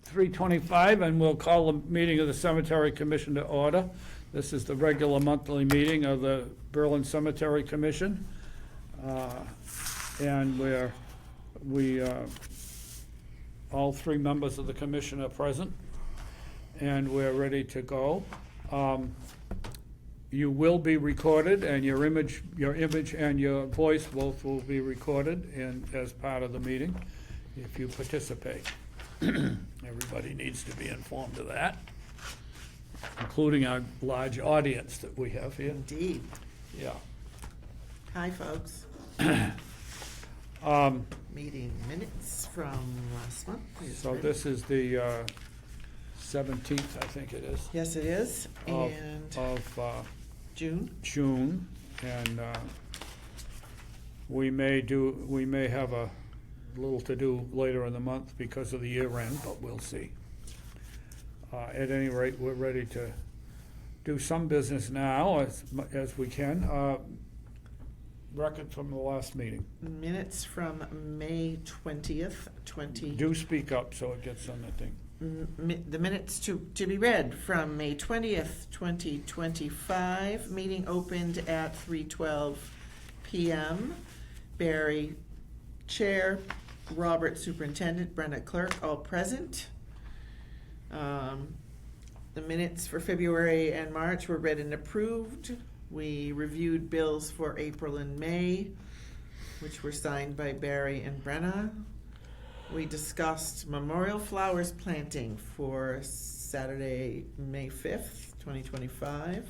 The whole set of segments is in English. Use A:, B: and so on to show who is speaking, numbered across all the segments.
A: 3:25, and we'll call the meeting of the Cemetery Commission to order. This is the regular monthly meeting of the Berlin Cemetery Commission. And all three members of the commission are present, and we're ready to go. You will be recorded, and your image and your voice both will be recorded as part of the meeting if you participate. Everybody needs to be informed of that, including our large audience that we have here.
B: Indeed.
A: Yeah.
B: Hi, folks. Meeting minutes from last month.
A: So this is the 17th, I think it is,
B: Yes, it is. And
A: of
B: June.
A: June, and we may have a little to do later in the month because of the year end, but we'll see. At any rate, we're ready to do some business now as we can. Record from the last meeting.
B: Minutes from May 20th,
A: Do speak up so it gets on the thing.
B: The minutes to be read from May 20th, 2025. Meeting opened at 3:12 p.m. Barry, Chair, Robert, Superintendent, Brenda, Clerk, all present. The minutes for February and March were read and approved. We reviewed bills for April and May, which were signed by Barry and Brenna. We discussed memorial flowers planting for Saturday, May 5th, 2025.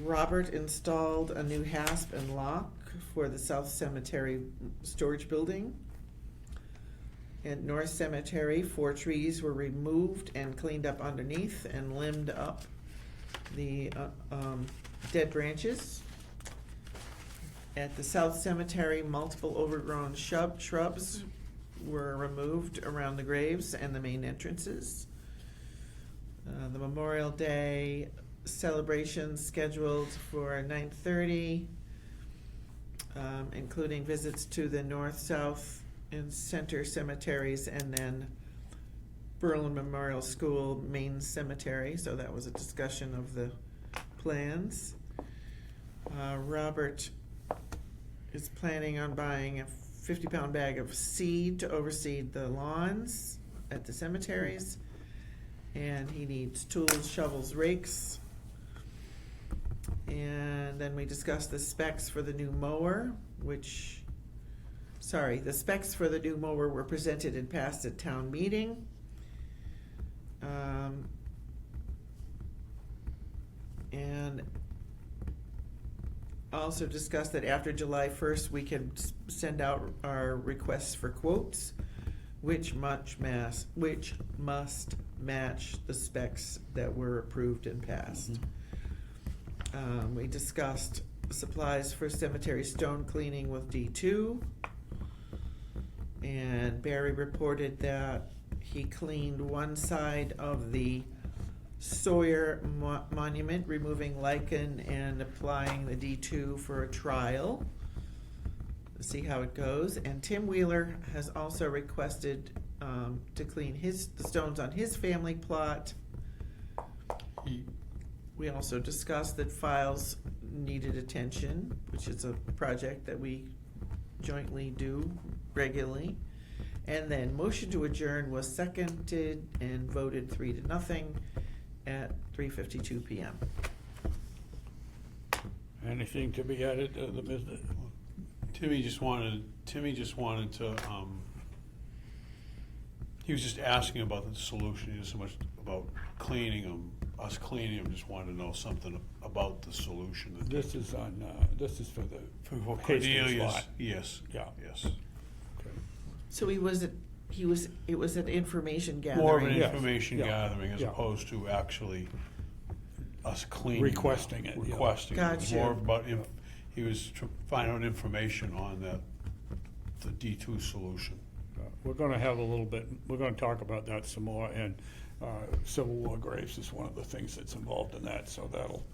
B: Robert installed a new hasp and lock for the South Cemetery storage building. At North Cemetery, 4 trees were removed and cleaned up underneath and limbed up the dead branches. At the South Cemetery, multiple overgrown shrubs were removed around the graves and the main entrances. The Memorial Day celebration scheduled for 9:30, including visits to the North, South, and Center cemeteries, and then Berlin Memorial School main cemetery. So that was a discussion of the plans. Robert is planning on buying a 50-pound bag of seed to overseed the lawns at the cemeteries, and he needs tools, shovels, rakes. And then we discussed the specs for the new mower, the specs for the new mower were presented and passed at town meeting. And also discussed that after July 1st, we can send out our requests for quotes, which must match the specs that were approved and passed. We discussed supplies for cemetery stone cleaning with D2. And Barry reported that he cleaned one side of the Sawyer Monument, removing lichen and applying the D2 for a trial. Let's see how it goes. And Tim Wheeler has also requested to clean the stones on his family plot. We also discussed that files needed attention, which is a project that we jointly do regularly. And then motion to adjourn was seconded and voted 3-0 at 3:52 p.m.
A: Anything to be added to the business?
C: Timmy just wanted to, he was just asking about the solution, he didn't so much about cleaning them, us cleaning them, just wanted to know something about the solution.
A: This is for the
C: For
A: Hastings
C: Cornelius,
A: lot.
C: yes.
A: Yeah.
C: Yes.
A: Okay.
B: So it was an information gathering.
C: More of an
A: Yes,
C: information
A: yeah,
C: gathering as
A: yeah.
C: opposed to actually us cleaning.
A: Requesting it, yeah.
C: Requesting it. It was
B: Gotcha.
C: more about, he was finding out information on the D2 solution.
A: We're gonna talk about that some more, and Civil War graves is one of the things that's involved in that, so that'll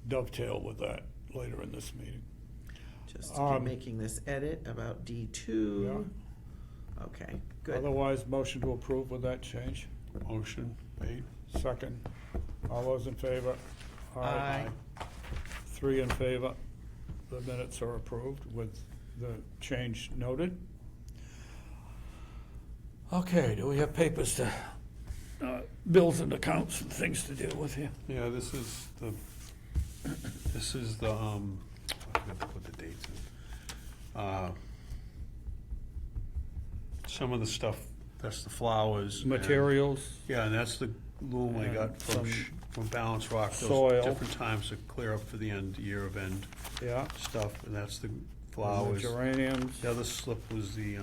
A: dovetail with that later in this meeting.
B: Just keep making this edit about D2.
A: Yeah.
B: Okay. Good.
A: Otherwise, motion to approve with that change.
C: Motion made.
A: Second. All those in favor?
B: Aye.
A: 3 in favor. The minutes are approved with the change noted. Okay, do we have papers to, bills and accounts and things to deal with here?
C: Yeah, this is the, I forgot to put the dates in. Some of the stuff, that's the flowers. and-
A: Materials,
C: Yeah, and that's the loom I got
A: And
C: from,
A: some
C: from Balance Rock. Those
A: soil.
C: different times to clear up for the end, year of end
A: yeah.
C: stuff, and that's the
A: The
C: flowers.
A: geraniums,
C: The other slip was the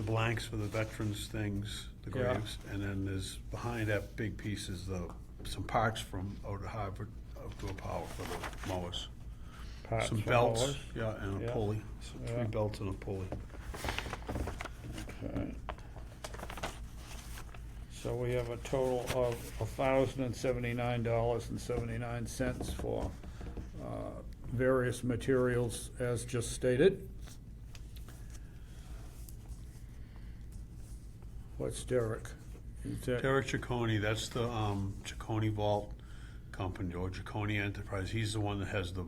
C: blanks for the veterans things, the
A: Yeah.
C: graves, and then there's, behind that big piece is some parts from out of Harvard, outdoor power for the mowers.
A: parts
C: Some
A: for
C: belts,
A: mowers.
C: yeah, and a
A: Yeah.
C: pulley, so
A: Yeah.
C: 3 belts and a pulley.
A: Okay. So we have a total of $1,079.79 for various materials as just stated. What's Derek? Is that-
C: Derek Ciccone, that's the Ciccone Vault Company, or Ciccone Enterprise, he's the one that has the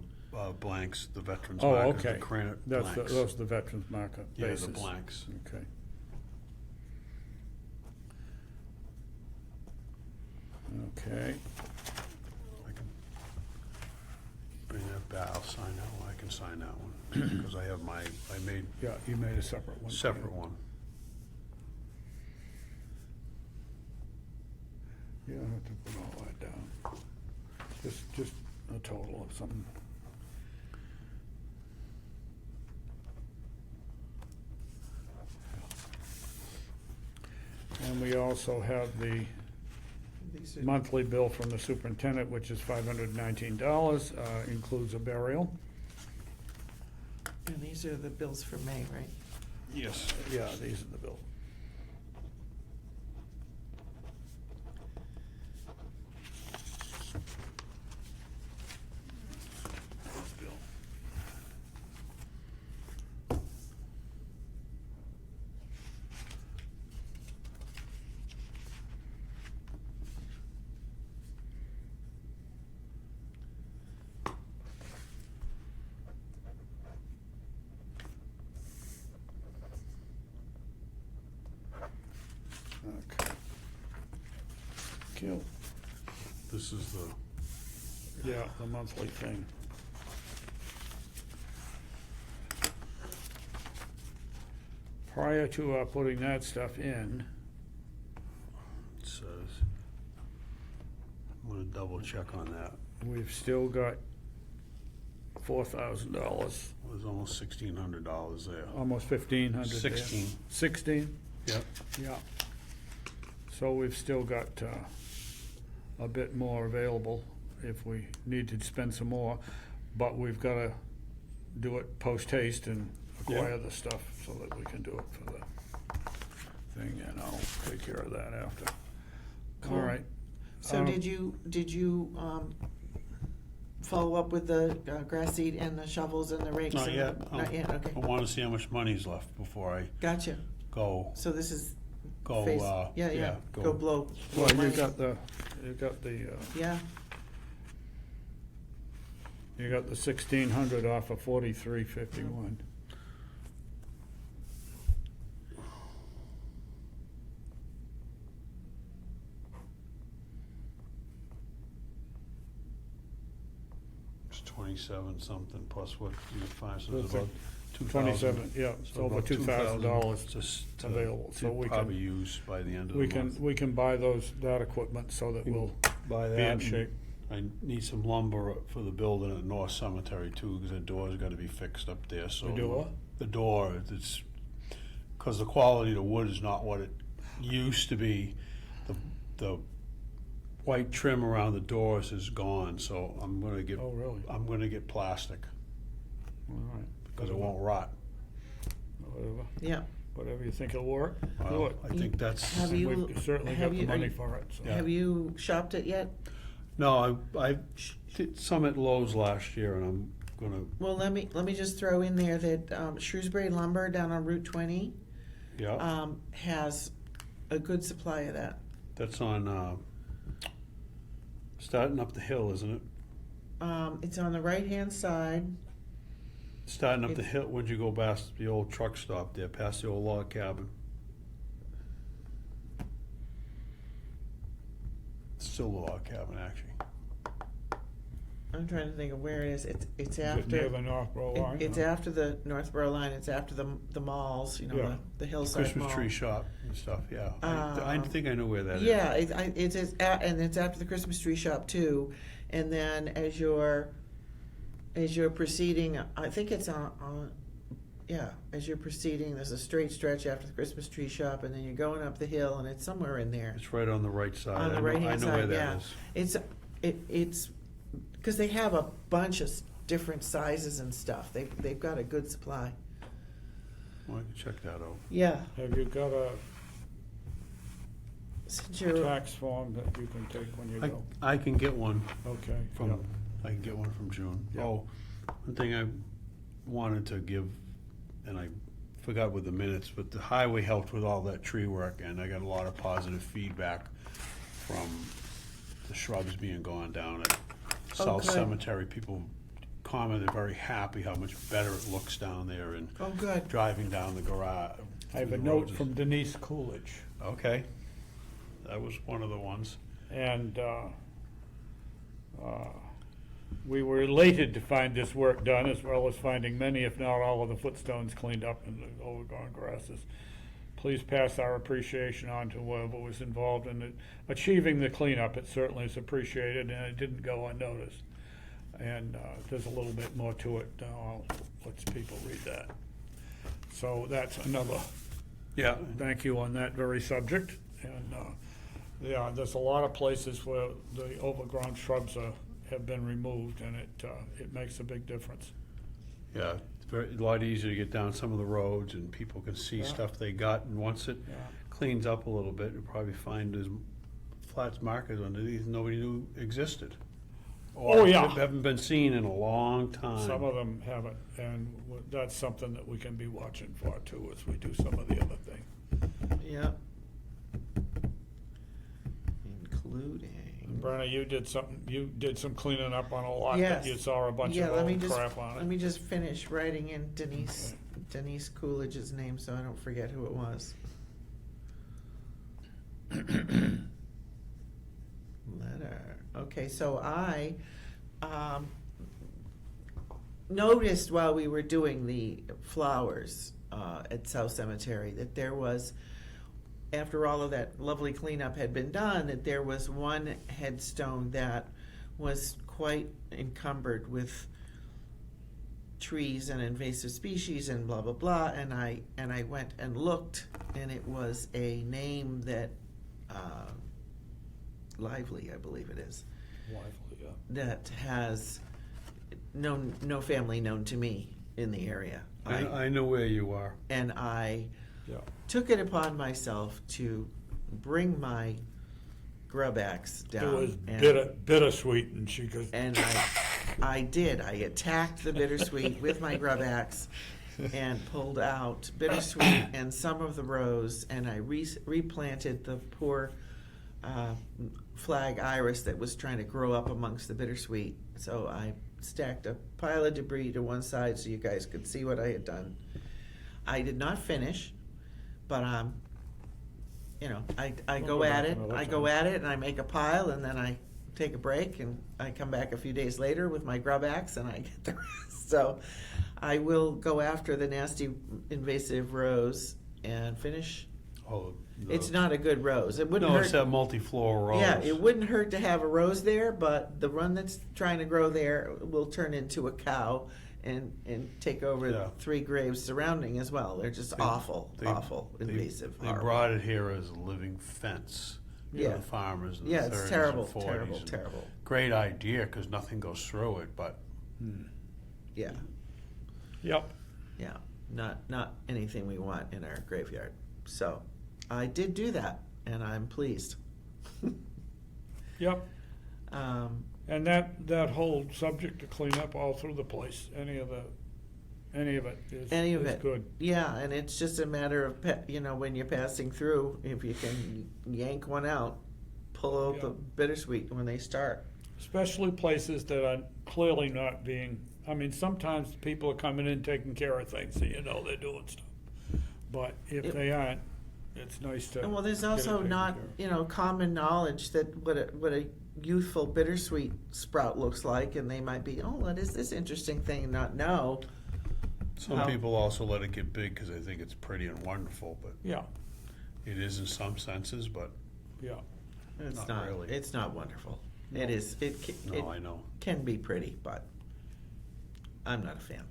C: blanks, the veterans
A: Oh,
C: markers,
A: okay.
C: the granite
A: That's the,
C: blanks.
A: those are the veterans marker
C: Yeah,
A: bases.
C: the blanks.
A: Okay. Okay,
C: I can bring that back, I'll sign that one, I can sign that one, because I have I made
A: yeah, you made a separate one.
C: separate one.
A: You don't have to put all that down. Just a total of something. And we also have the
B: These are-
A: monthly bill from the superintendent, which is $519, includes a burial.
B: And these are the bills for May, right?
C: Yes.
A: Yeah, these are the bills. Bill. Okay. Cool.
C: This is the,
A: Yeah, the monthly thing. Prior to putting that stuff in,
C: it says, I'm gonna double check on that.
A: we've still got $4,000,
C: There's almost $1,600 there.
A: almost 1,500 there.
C: 16.
A: 16?
C: Yep.
A: Yeah. So we've still got a bit more available if we need to spend some more, but we've got to do it post haste and acquire the stuff so that we can do it for the thing, and I'll take care of that after. All
B: Cool.
A: right.
B: So did you follow up with the grass seed and the shovels and the rakes?
C: Not
B: and-
C: yet.
B: Not yet, okay.
C: I wanna see how much money's left before I
B: Gotcha.
C: go,
B: So this is
C: go,
B: phase, yeah, go blow.
A: Well,
B: blow
A: you
B: money.
A: got the
B: Yeah,
A: you got the 1,600 off of 4351.
C: it's 27 something plus what you find, so
A: That's
C: it's about
A: it.
C: 2,000.
A: 27, yeah, it's
C: So
A: over
C: about
A: $2,000
C: just to-
A: available, so
C: to
A: we
C: probably
A: can,
C: use by the end of
A: we
C: the
A: can,
C: month.
A: we can buy that equipment so that we'll
C: Buy
A: be
C: that.
A: in
C: and
A: shape.
C: I need some lumber for the building at North Cemetery too, because the door's gotta be fixed up there, so.
A: The door?
C: The door, it's, cause the quality of the wood is not what it used to be. The white trim around the doors is gone, so I'm gonna get,
A: Oh, really?
C: I'm gonna get plastic,
A: All right.
C: because it won't rot.
A: Whatever,
B: yeah.
A: whatever you think will work, do
C: Well,
A: it.
C: I think that's,
B: Have
A: And
B: you-
A: we've certainly
B: have
A: got the
B: you- are
A: money
B: you-
A: for it, so.
C: Yeah.
B: Have you shopped it yet?
C: no, I did some at Lowe's last year, and I'm gonna,
B: Well, let me just throw in there that Shrewsbury Lumber down on Route 20
C: Yeah,
B: has a good supply of that.
C: that's on, starting up the hill, isn't it?
B: It's on the right-hand side.
C: Starting up the
B: It's-
C: hill, when you go past the old truck stop there, past the old log cabin. Still a log cabin, actually.
B: I'm trying to think of where it is. It's
A: Is it near
B: after,
A: the Northborough line?
B: it's after the Northborough line. It's after the malls, you know,
A: Yeah.
B: the Hillside Mall.
C: Christmas tree shop and stuff, yeah. I
B: Um,
C: think I know where that is.
B: Yeah, and it's after the Christmas tree shop too. And then as you're proceeding, I think it's as you're proceeding, there's a straight stretch after the Christmas tree shop, and then you're going up the hill, and it's somewhere in there.
C: It's right on the right side.
B: On the
C: I know-
B: right-hand
C: I know where
B: side, yeah.
C: that is.
B: It's because they have a bunch of different sizes and stuff. They've got a good supply.
C: Well, I can check that out.
B: Yeah,
A: Have you got a
B: since you're
A: tax form that you can take when you go?
C: I can get one
A: Okay.
C: from,
A: yeah.
C: I can get one from June.
A: Yeah.
C: Oh, one thing I wanted to give, and I forgot with the minutes, but the highway helped with all that tree work, and I got a lot of positive feedback from the shrubs being gone down at South
B: good.
C: Cemetery. People commented very happy how much better it looks down there and
B: oh good.
C: driving down the garage.
A: I have a
C: through the
A: note
C: roads is-
A: from Denise Coolidge,
C: Okay, that was one of the ones.
A: and we were elated to find this work done, as well as finding many, if not all, of the footstones cleaned up and the overgrown grasses. Please pass our appreciation on to whoever was involved in achieving the cleanup. It certainly is appreciated, and it didn't go unnoticed. And there's a little bit more to it. I'll let people read that. So that's another
C: Yeah,
A: thank you on that very subject. And, yeah, there's a lot of places where the overgrown shrubs have been removed, and it makes a big difference.
C: yeah, it's a lot easier to get down some of the roads and people can see
A: Yeah.
C: stuff they got, and once it
A: Yeah.
C: cleans up a little bit, you'll probably find there's flats markers underneath nobody knew existed.
A: Oh, yeah.
C: Haven't been seen in a long time.
A: Some of them haven't, and that's something that we can be watching for too, as we do some of the other things.
B: Yeah. Including.
A: Brenna, you did some cleaning up on a lot
B: Yes.
A: that you saw a bunch
B: Yeah,
A: of
B: let me
A: old
B: just
A: crap on
B: let
A: it.
B: me just finish writing in Denise Coolidge's name so I don't forget who it was. Letter. Okay, so I noticed while we were doing the flowers at South Cemetery that there was, after all of that lovely cleanup had been done, that there was one headstone that was quite encumbered with trees and invasive species and blah blah blah, and I went and looked, and it was a name that Lively, I believe it is,
A: Lively, yeah.
B: that has no family known to me in the area.
C: I know where you are.
B: And I
A: Yeah.
B: took it upon myself to bring my grub axe
A: It
B: down.
A: was
B: and,
A: bittersweet, and she goes,
B: and I did. I attacked the bittersweet with my grub axe and pulled out bittersweet and some of the rose, and I replanted the poor flag iris that was trying to grow up amongst the bittersweet. So I stacked a pile of debris to one side so you guys could see what I had done. I did not finish, but you know, I
A: We'll
B: go
A: go
B: at
A: back
B: it.
A: another
B: I
A: time.
B: go at it, and I make a pile, and then I take a break, and I come back a few days later with my grub axe, and I get the rest. So I will go after the nasty invasive rose and finish.
C: Oh,
B: It's not a good rose. It wouldn't
C: No,
B: hurt.
C: it's that multi-floor rose.
B: Yeah, it wouldn't hurt to have a rose there, but the one that's trying to grow there will turn into a cow and take over
C: Yeah.
B: 3 graves surrounding as well. They're just
C: They-
B: awful,
C: they-
B: awful, invasive.
C: They
B: horrible.
C: brought it here as a living fence for
B: Yeah.
C: the farmers in the
B: Yeah,
C: 30s
B: it's terrible,
C: and 40s.
B: terrible,
C: and
B: terrible.
C: Great idea, because nothing goes through it, but
B: Yeah,
A: yep.
B: yeah, not anything we want in our graveyard. So I did do that, and I'm pleased.
A: Yep.
B: Um,
A: And that whole subject to clean up all through the place, any of the any of it is,
B: Any of
A: is
B: it.
A: good.
B: Yeah, and it's just a matter of, when you're passing through, if you can yank one out, pull out the
A: Yeah.
B: bittersweet when they start.
A: Especially places that are clearly not being, I mean, sometimes people are coming in taking care of things, so you know they're doing stuff. But if
B: Yep.
A: they aren't, it's nice to.
B: And well, there's
A: get it
B: also
A: taken
B: not,
A: care of.
B: common knowledge that what a youthful bittersweet sprout looks like, and they might be, oh, what is this interesting thing, and not know.
C: Some
B: How-
C: people also let it get big because they think it's pretty and wonderful, but
A: Yeah,
C: it is in some senses, but
A: yeah.
B: It's
C: Not
B: not,
C: really.
B: it's not wonderful.
A: No.
B: It is, it
C: no, I know.
B: can be pretty, but I'm not a fan.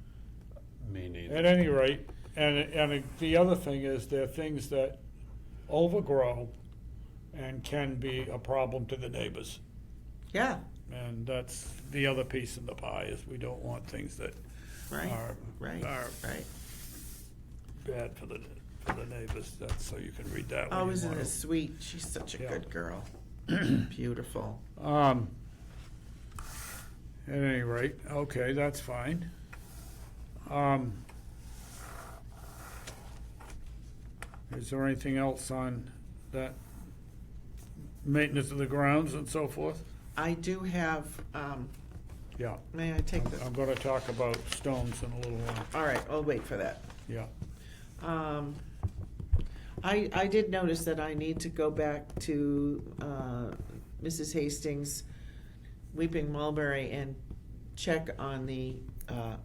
C: Me neither.
A: At any rate, and the other thing is, there are things that overgrow and can be a problem to the neighbors.
B: Yeah,
A: And that's the other piece in the pie, is we don't want things that
B: right,
A: are,
B: right,
A: are
B: right.
A: bad for the neighbors. That's, so you can read that when
B: Oh,
A: you
B: isn't
A: want
B: it
A: to.
B: sweet? She's such a
A: Yeah.
B: good girl. Beautiful.
A: At any rate, okay, that's fine. Is there anything else on that maintenance of the grounds and so forth?
B: I do have,
A: Yeah,
B: may I take this?
A: I'm gonna talk about stones in a little while,
B: All right, I'll wait for that.
A: yeah.
B: I did notice that I need to go back to Mrs. Hastings' Weeping Mulberry and check on the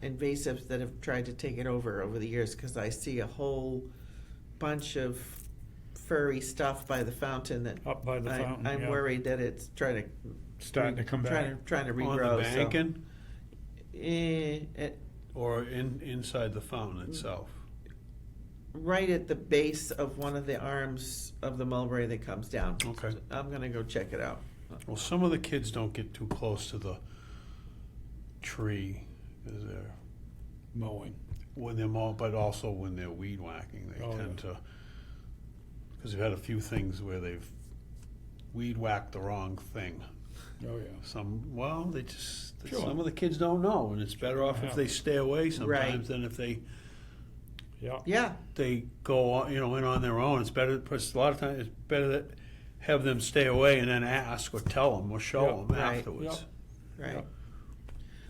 B: invasives that have tried to take it over the years, because I see a whole bunch of furry stuff by the fountain that
A: Up by the fountain,
B: I'm
A: yeah.
B: worried that it's trying to
A: Starting to come back.
B: trying to
C: On
B: regrow.
C: the
B: so-
C: banking
B: It,
C: or inside the fountain itself?
B: right at the base of one of the arms of the mulberry that comes down.
C: Okay.
B: I'm gonna go check it out.
C: Well, some of the kids don't get too close to the tree, is there?
A: Mowing.
C: When they're but also when they're weed whacking, they
A: Oh,
C: tend to, because we've had a few things where they've weed whacked the wrong thing.
A: Oh, yeah.
C: Some of the kids don't know, and it's better off
A: Yeah.
C: if they stay away sometimes
B: Right.
C: than if they
A: Yeah.
C: go on, in on their own. It's better, because a lot of times it's better that have them stay away and then ask or tell them or show
A: Yeah.
C: them
B: Right.
C: afterwards.
A: Yeah.
B: Right.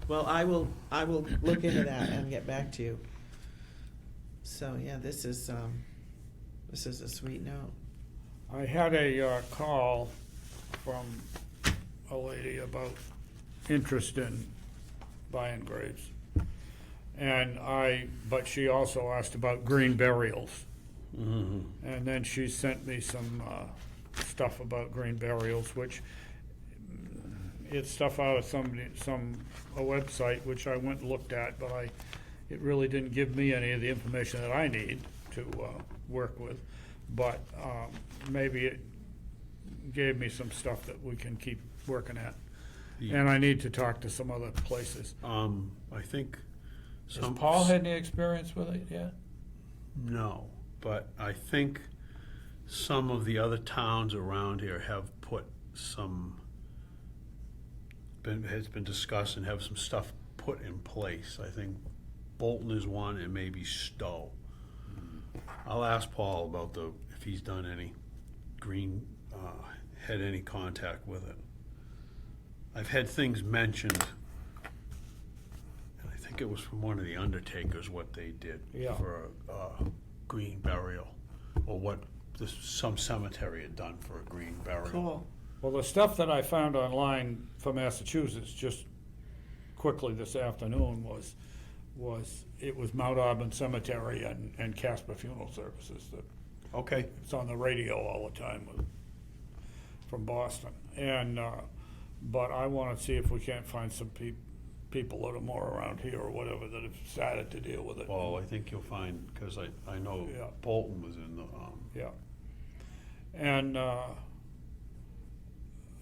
B: Well, I will look into that and get back to you. So, yeah, this is a sweet note.
A: I had a call from a lady about interest in buying graves. But she also asked about green burials.
C: Mhm.
A: And then she sent me some stuff about green burials, which it's stuff out of a website, which I went and looked at, but it really didn't give me any of the information that I need to work with. But maybe it gave me some stuff that we can keep working at.
C: Yeah.
A: And I need to talk to some other places.
C: I think
A: Has
C: some.
A: Paul had any experience with it yet?
C: No, but I think some of the other towns around here have put has been discussed and have some stuff put in place. I think Bolton is one, and maybe Stowe. I'll ask Paul about if he's done any had any contact with it. I've had things mentioned, and I think it was from one of the undertakers what they did
A: Yeah.
C: for a green burial, or what some cemetery had done for a green burial.
B: Cool.
A: Well, the stuff that I found online for Massachusetts, just quickly this afternoon, it was Mount Auburn Cemetery and Casper Funeral Services.
C: Okay.
A: It's on the radio all the time from Boston. And, but I want to see if we can't find some people that are more around here or whatever that have started to deal with it.
C: Well, I think you'll find, because I know
A: Yeah.
C: Bolton was in the,
A: Yeah. And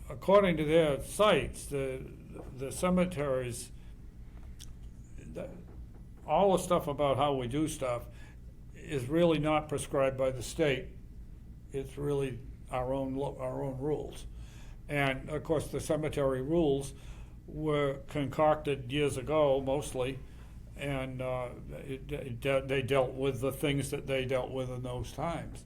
A: according to their sites, the cemeteries, all the stuff about how we do stuff is really not prescribed by the state. It's really our own rules. And of course, the cemetery rules were concocted years ago, mostly, And they dealt with the things that they dealt with in those times.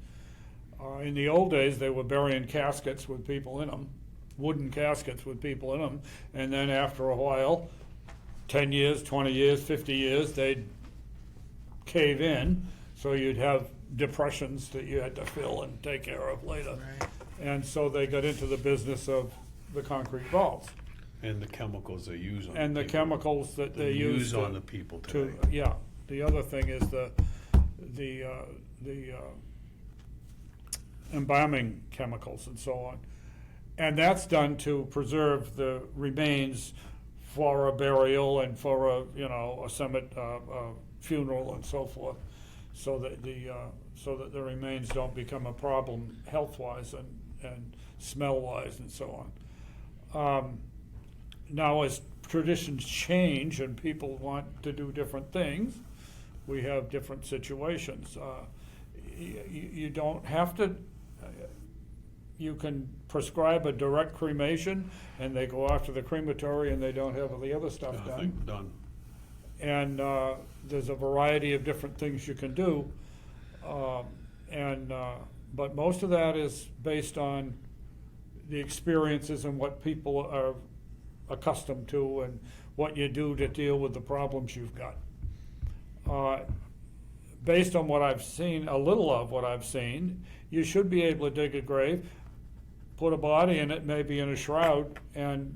A: In the old days, they were burying caskets with people in them, wooden caskets with people in them, and then after a while, 10 years, 20 years, 50 years, they'd cave in, so you'd have depressions that you had to fill and take care of later.
B: Right.
A: And so they got into the business of the concrete vaults
C: And the chemicals they use on.
A: and the
C: people.
A: chemicals that they use
C: on the people
A: to,
C: today.
A: yeah. The other thing is the embalming chemicals and so on. And that's done to preserve the remains for a burial and for a funeral and so forth, so that the remains don't become a problem health-wise and smell-wise and so on. Now, as traditions change and people want to do different things, we have different situations. You don't have to. You can prescribe a direct cremation, and they go after the crematory, and they don't have the other stuff done.
C: Done.
A: And there's a variety of different things you can do, but most of that is based on the experiences and what people are accustomed to and what you do to deal with the problems you've got. Based on what I've seen, a little of what I've seen, you should be able to dig a grave, put a body in it, maybe in a shroud, and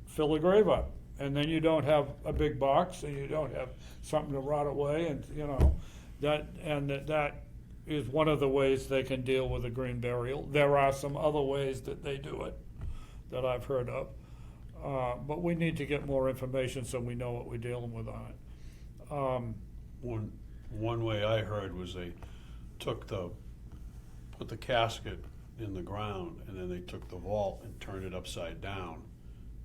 A: fill the grave up. And then you don't have a big box, and you don't have something to rot away, and that is one of the ways they can deal with a green burial. There are some other ways that they do it that I've heard of, but we need to get more information so we know what we're dealing with on it.
C: One way I heard was they put the casket in the ground, and then they took the vault and turned it upside down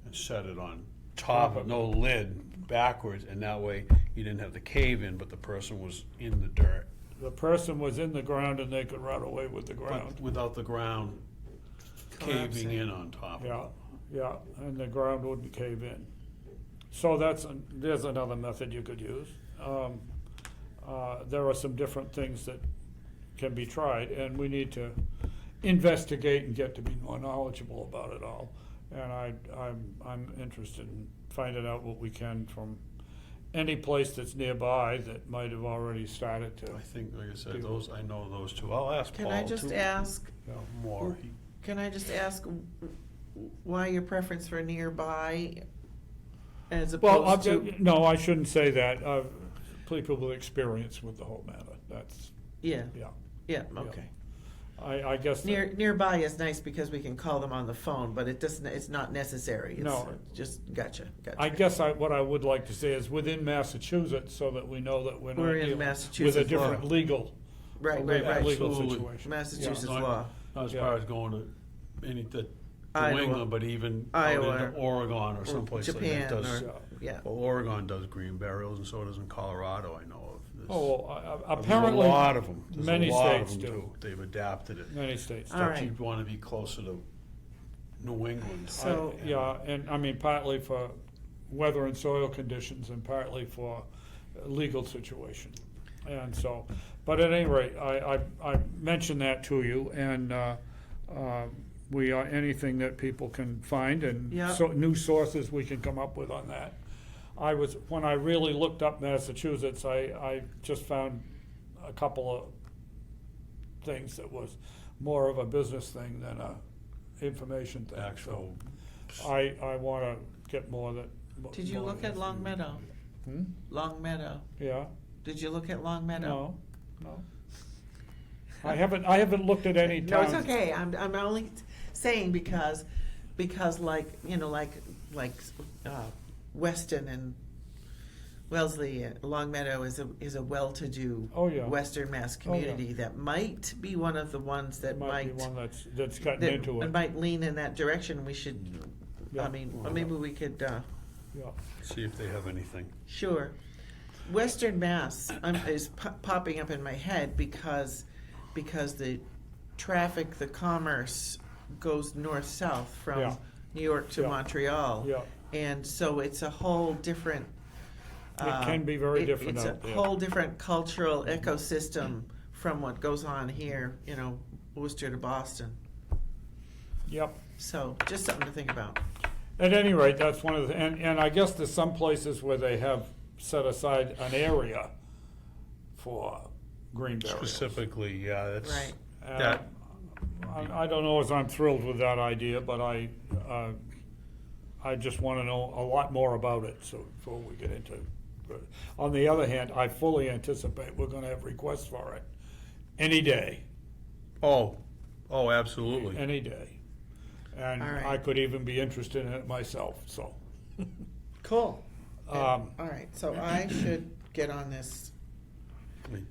C: and set it on top of no lid backwards, and that way you didn't have the cave in, but the person was in the dirt.
A: The person was in the ground and they could rot away with the ground.
C: But without the ground
B: Collapsing.
C: caving in on top of it.
A: Yeah, and the ground wouldn't cave in. So there's another method you could use. There are some different things that can be tried, and we need to investigate and get to be more knowledgeable about it all. And I'm interested in finding out what we can from any place that's nearby that might have already started to.
C: I think, like I said, I know those two. I'll ask Paul.
B: Can I just ask,
C: more.
B: why your preference for nearby as
A: Well,
B: opposed to?
A: no, I shouldn't say that. People with experience with the whole matter. That's,
B: Yeah,
A: yeah.
B: okay.
A: I guess.
B: Nearby is nice because we can call them on the phone, but it's not necessary. It's
A: No.
B: just, gotcha.
A: I guess what I would like to say is within Massachusetts, so that we know that we're not
B: We're in
A: dealing with
B: Massachusetts
A: a different
B: law.
A: legal
B: Right.
A: legal
C: Absolutely.
A: situation.
B: Massachusetts
C: Yeah.
B: law.
C: Not as
A: Yeah.
C: far as going to New
B: Iowa.
C: England, but even
B: Iowa
C: out into Oregon or someplace like
B: Japan
C: that does.
B: or, yeah.
C: Well, Oregon does green burials, and so does in Colorado, I know of.
A: Oh,
C: There's
A: apparently.
C: a lot of them. There's
A: many
C: a lot of
A: states
C: them,
A: do.
C: too. They've adapted it.
A: Many states.
B: All
A: do.
B: right.
C: But you want to be closer to New England.
B: So-
A: Yeah, and I mean partly for weather and soil conditions and partly for legal situation. And so, but at any rate, I mentioned that to you, and we are, anything that people can find and
B: Yeah.
A: so new sources we can come up with on that. When I really looked up Massachusetts, I just found a couple of things that was more of a business thing than a information thing.
C: Actual.
A: So I wanna get more that.
B: Did you
A: more
B: look at Long Meadow?
A: Hmm?
B: Long Meadow.
A: Yeah,
B: Did you look at Long Meadow?
A: no. I haven't looked at any
B: No,
A: towns.
B: it's okay. I'm only saying because like, Weston and Wellesley, Long Meadow is a well-to-do
A: Oh, yeah.
B: Western Mass
A: Oh, yeah.
B: community that might be one of the ones that
A: Might be one that's gotten into it.
B: might lean in that direction. We should,
A: Yeah.
B: I mean, or maybe we could,
A: Yeah.
C: See if they have anything.
B: sure. Western Mass is popping up in my head because the traffic, the commerce goes north-south from
A: Yeah.
B: New York to
A: Yeah.
B: Montreal.
A: Yeah.
B: And so it's a whole different
A: It can be very different out
B: It's
A: there.
B: a whole different cultural ecosystem from what goes on here, Worcester to Boston.
A: Yep.
B: So, just something to think about.
A: At any rate, that's one of the, and I guess there's some places where they have set aside an area for green burials.
C: Specifically, yeah, that's.
B: Right.
C: That,
A: I don't know as I'm thrilled with that idea, but I just want to know a lot more about it, so before we get into. On the other hand, I fully anticipate we're going to have requests for it any day,
C: oh, absolutely.
A: any day. And
B: All right.
A: I could even be interested in it myself, so.
B: Cool.
A: Um,
B: All right, so I should get on this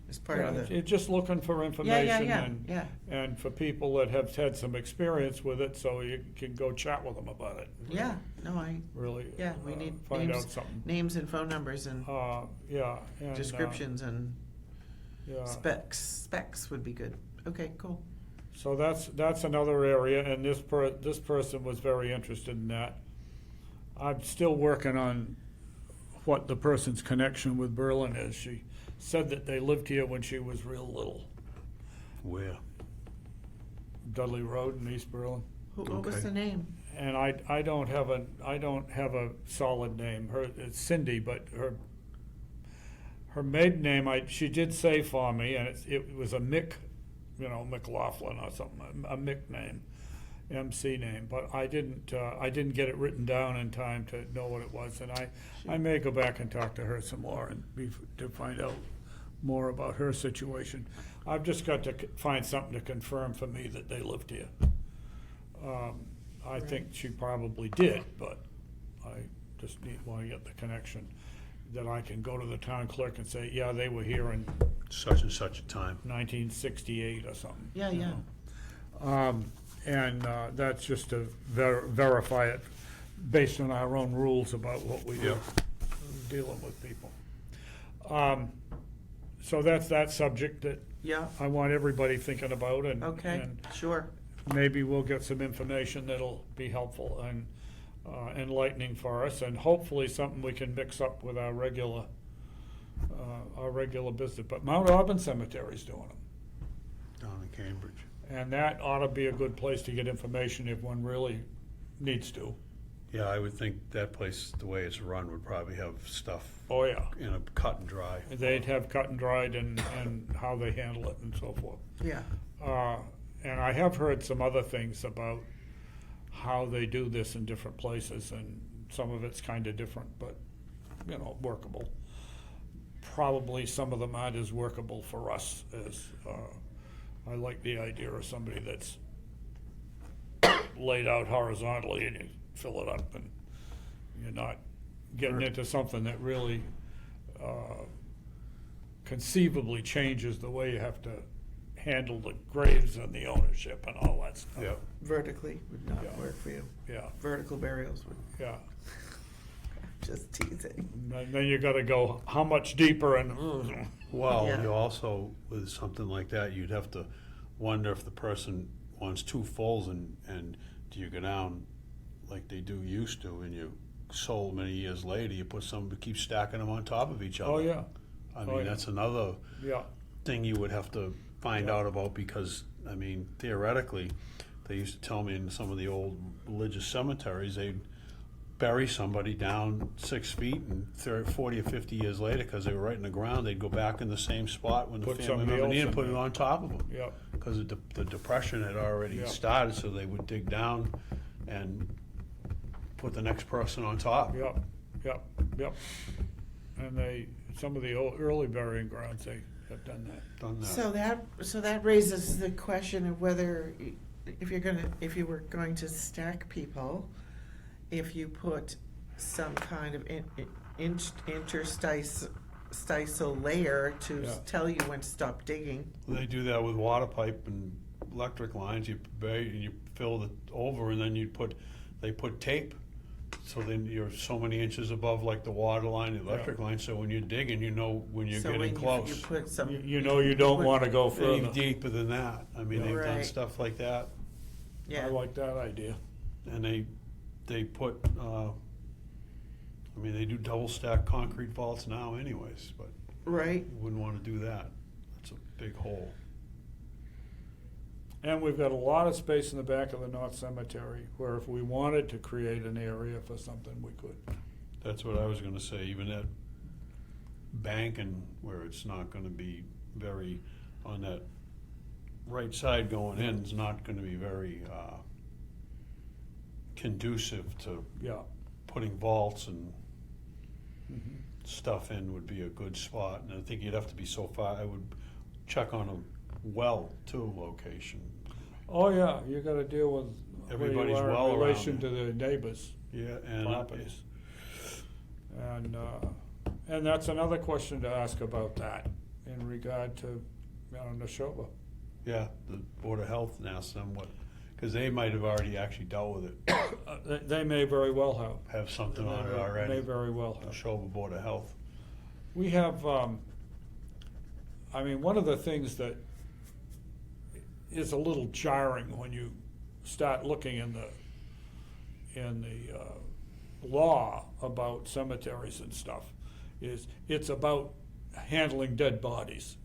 B: as part of the.
A: It's just looking for information
B: Yeah.
A: and for people that have had some experience with it, so you can go chat with them about it.
B: Yeah, no,
A: Really.
B: we need
A: find
B: names,
A: out something.
B: names and phone numbers and
A: Yeah. And,
B: descriptions and
A: Yeah.
B: specs would be good. Okay, cool.
A: So that's another area, and this person was very interested in that. I'm still working on what the person's connection with Berlin is. She said that they lived here when she was real little.
C: Where?
A: Dudley Road in East Berlin.
B: What was
C: Okay.
B: the name?
A: And I don't have a solid name. It's Cindy, but her maiden name she did say for me, and it was a Mick, McLaughlin or something, a Mick name, MC name. But I didn't get it written down in time to know what it was, and I may go back and talk to her some more to find out more about her situation. I've just got to find something to confirm for me that they lived here. I think she probably did, but I just want to get the connection that I can go to the town clerk and say, yeah, they were here in
C: Such and such a time.
A: 1968 or something.
B: Yeah,
A: you
B: yeah.
A: know. And that's just to verify it based on our own rules about what we do,
C: Yeah.
A: dealing with people. So that's that subject that
B: Yeah,
A: I want everybody thinking about, and
B: okay, sure.
A: maybe we'll get some information that'll be helpful and enlightening for us, and hopefully something we can mix up with our regular business. But Mount Auburn Cemetery's doing them,
C: Down in Cambridge.
A: and that ought to be a good place to get information if one really needs to.
C: Yeah, I would think that place, the way it's run, would probably have stuff
A: Oh, yeah.
C: in a cut and dry.
A: They'd have cut and dried and how they handle it and so forth.
B: Yeah,
A: And I have heard some other things about how they do this in different places, and some of it's kind of different, but, workable. Probably some of them aren't as workable for us as, I like the idea of somebody that's laid out horizontally and you fill it up, and you're not getting into something that really conceivably changes the way you have to handle the graves and the ownership and all that stuff.
C: Yeah.
B: vertically would not
A: Yeah.
B: work for you.
A: Yeah,
B: Vertical burials would,
A: yeah.
B: just teasing.
A: And then you gotta go, how much deeper and,
C: Well,
B: Yeah.
C: you also, with something like that, you'd have to wonder if the person wants two fulls and do you go down like they used to, and you sold many years later, you keep stacking them on top of each other.
A: oh, yeah,
C: I
A: Oh,
C: mean,
A: yeah.
C: that's another
A: yeah,
C: thing you would have to find
A: Yeah.
C: out about, because, I mean, theoretically, they used to tell me in some of the old religious cemeteries, they'd bury somebody down 6 feet, and 40 or 50 years later, because they were right in the ground, they'd go back in the same spot when the
A: Put
C: family
A: somebody
C: member
A: else
C: needed,
A: in
C: put it
A: there.
C: on top of them.
A: yeah,
C: Because the depression had already
A: Yeah.
C: started, so they would dig down and put the next person on top.
A: yeah, yeah, yeah. And some of the early burying grounds, they have done that.
C: Done that.
B: So that raises the question of whether, if you were going to stack people, if you put some kind of interstitial layer to
A: Yeah.
B: tell you when to stop digging.
C: They do that with water pipe and electric lines. You bury and you fill it over, and then they put tape. So then you're so many inches above like the water line, the electric line. So when you're digging, you know when you're
B: So
C: getting
B: when
C: close.
B: you put some.
A: You know you don't wanna go further.
C: Any deeper than that. I mean, they've done
B: Right.
C: stuff like that,
B: Yeah.
A: I like that idea.
C: and they put I mean, they do double stack concrete vaults now anyways, but
B: Right,
C: you wouldn't wanna do that. That's a big hole.
A: And we've got a lot of space in the back of the North Cemetery where if we wanted to create an area for something, we could.
C: That's what I was gonna say, even that bank and where it's not gonna be very, on that right side going in, is not gonna be very, conducive to
A: Yeah.
C: putting vaults and
A: Mhm.
C: stuff in would be a good spot, and I think you'd have to be so far, I would check on a well too location.
A: Oh, yeah, you gotta deal with where you
C: Everybody's
A: are
C: well
A: in
C: around
A: relation
C: it.
A: to the neighbors'
C: Yeah, and
A: properties. And that's another question to ask about that in regard to, Neshoba.
C: yeah, the Board of Health asked them what, because they might have already actually dealt with it,
A: They may very well have.
C: have something on it
A: They
C: already.
A: may very well
C: The
A: have.
C: Neshoba Board of Health.
A: We have, one of the things that is a little jarring when you start looking in the law about cemeteries and stuff is it's about handling dead bodies.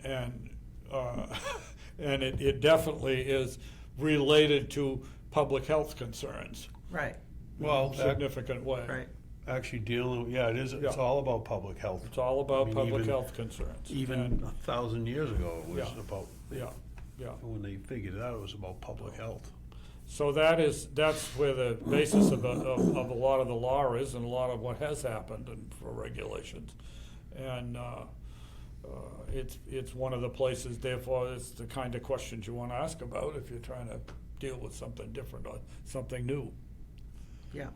A: And, and it definitely is related to public health concerns
B: right,
C: Well,
A: in a
C: that-
A: significant way.
B: right.
C: Actually dealing, yeah, it is, it's
A: Yeah.
C: all about public health.
A: It's all about
C: I mean,
A: public
C: even-
A: health concerns.
C: Even
A: And-
C: 1,000 years ago, it was
A: Yeah.
C: about,
A: Yeah, yeah.
C: when they figured it out, it was about public health.
A: So that's where the basis of a lot of the law is and a lot of what has happened and for regulations. And, it's one of the places, therefore, it's the kind of questions you wanna ask about if you're trying to deal with something different or something new.
B: Yeah,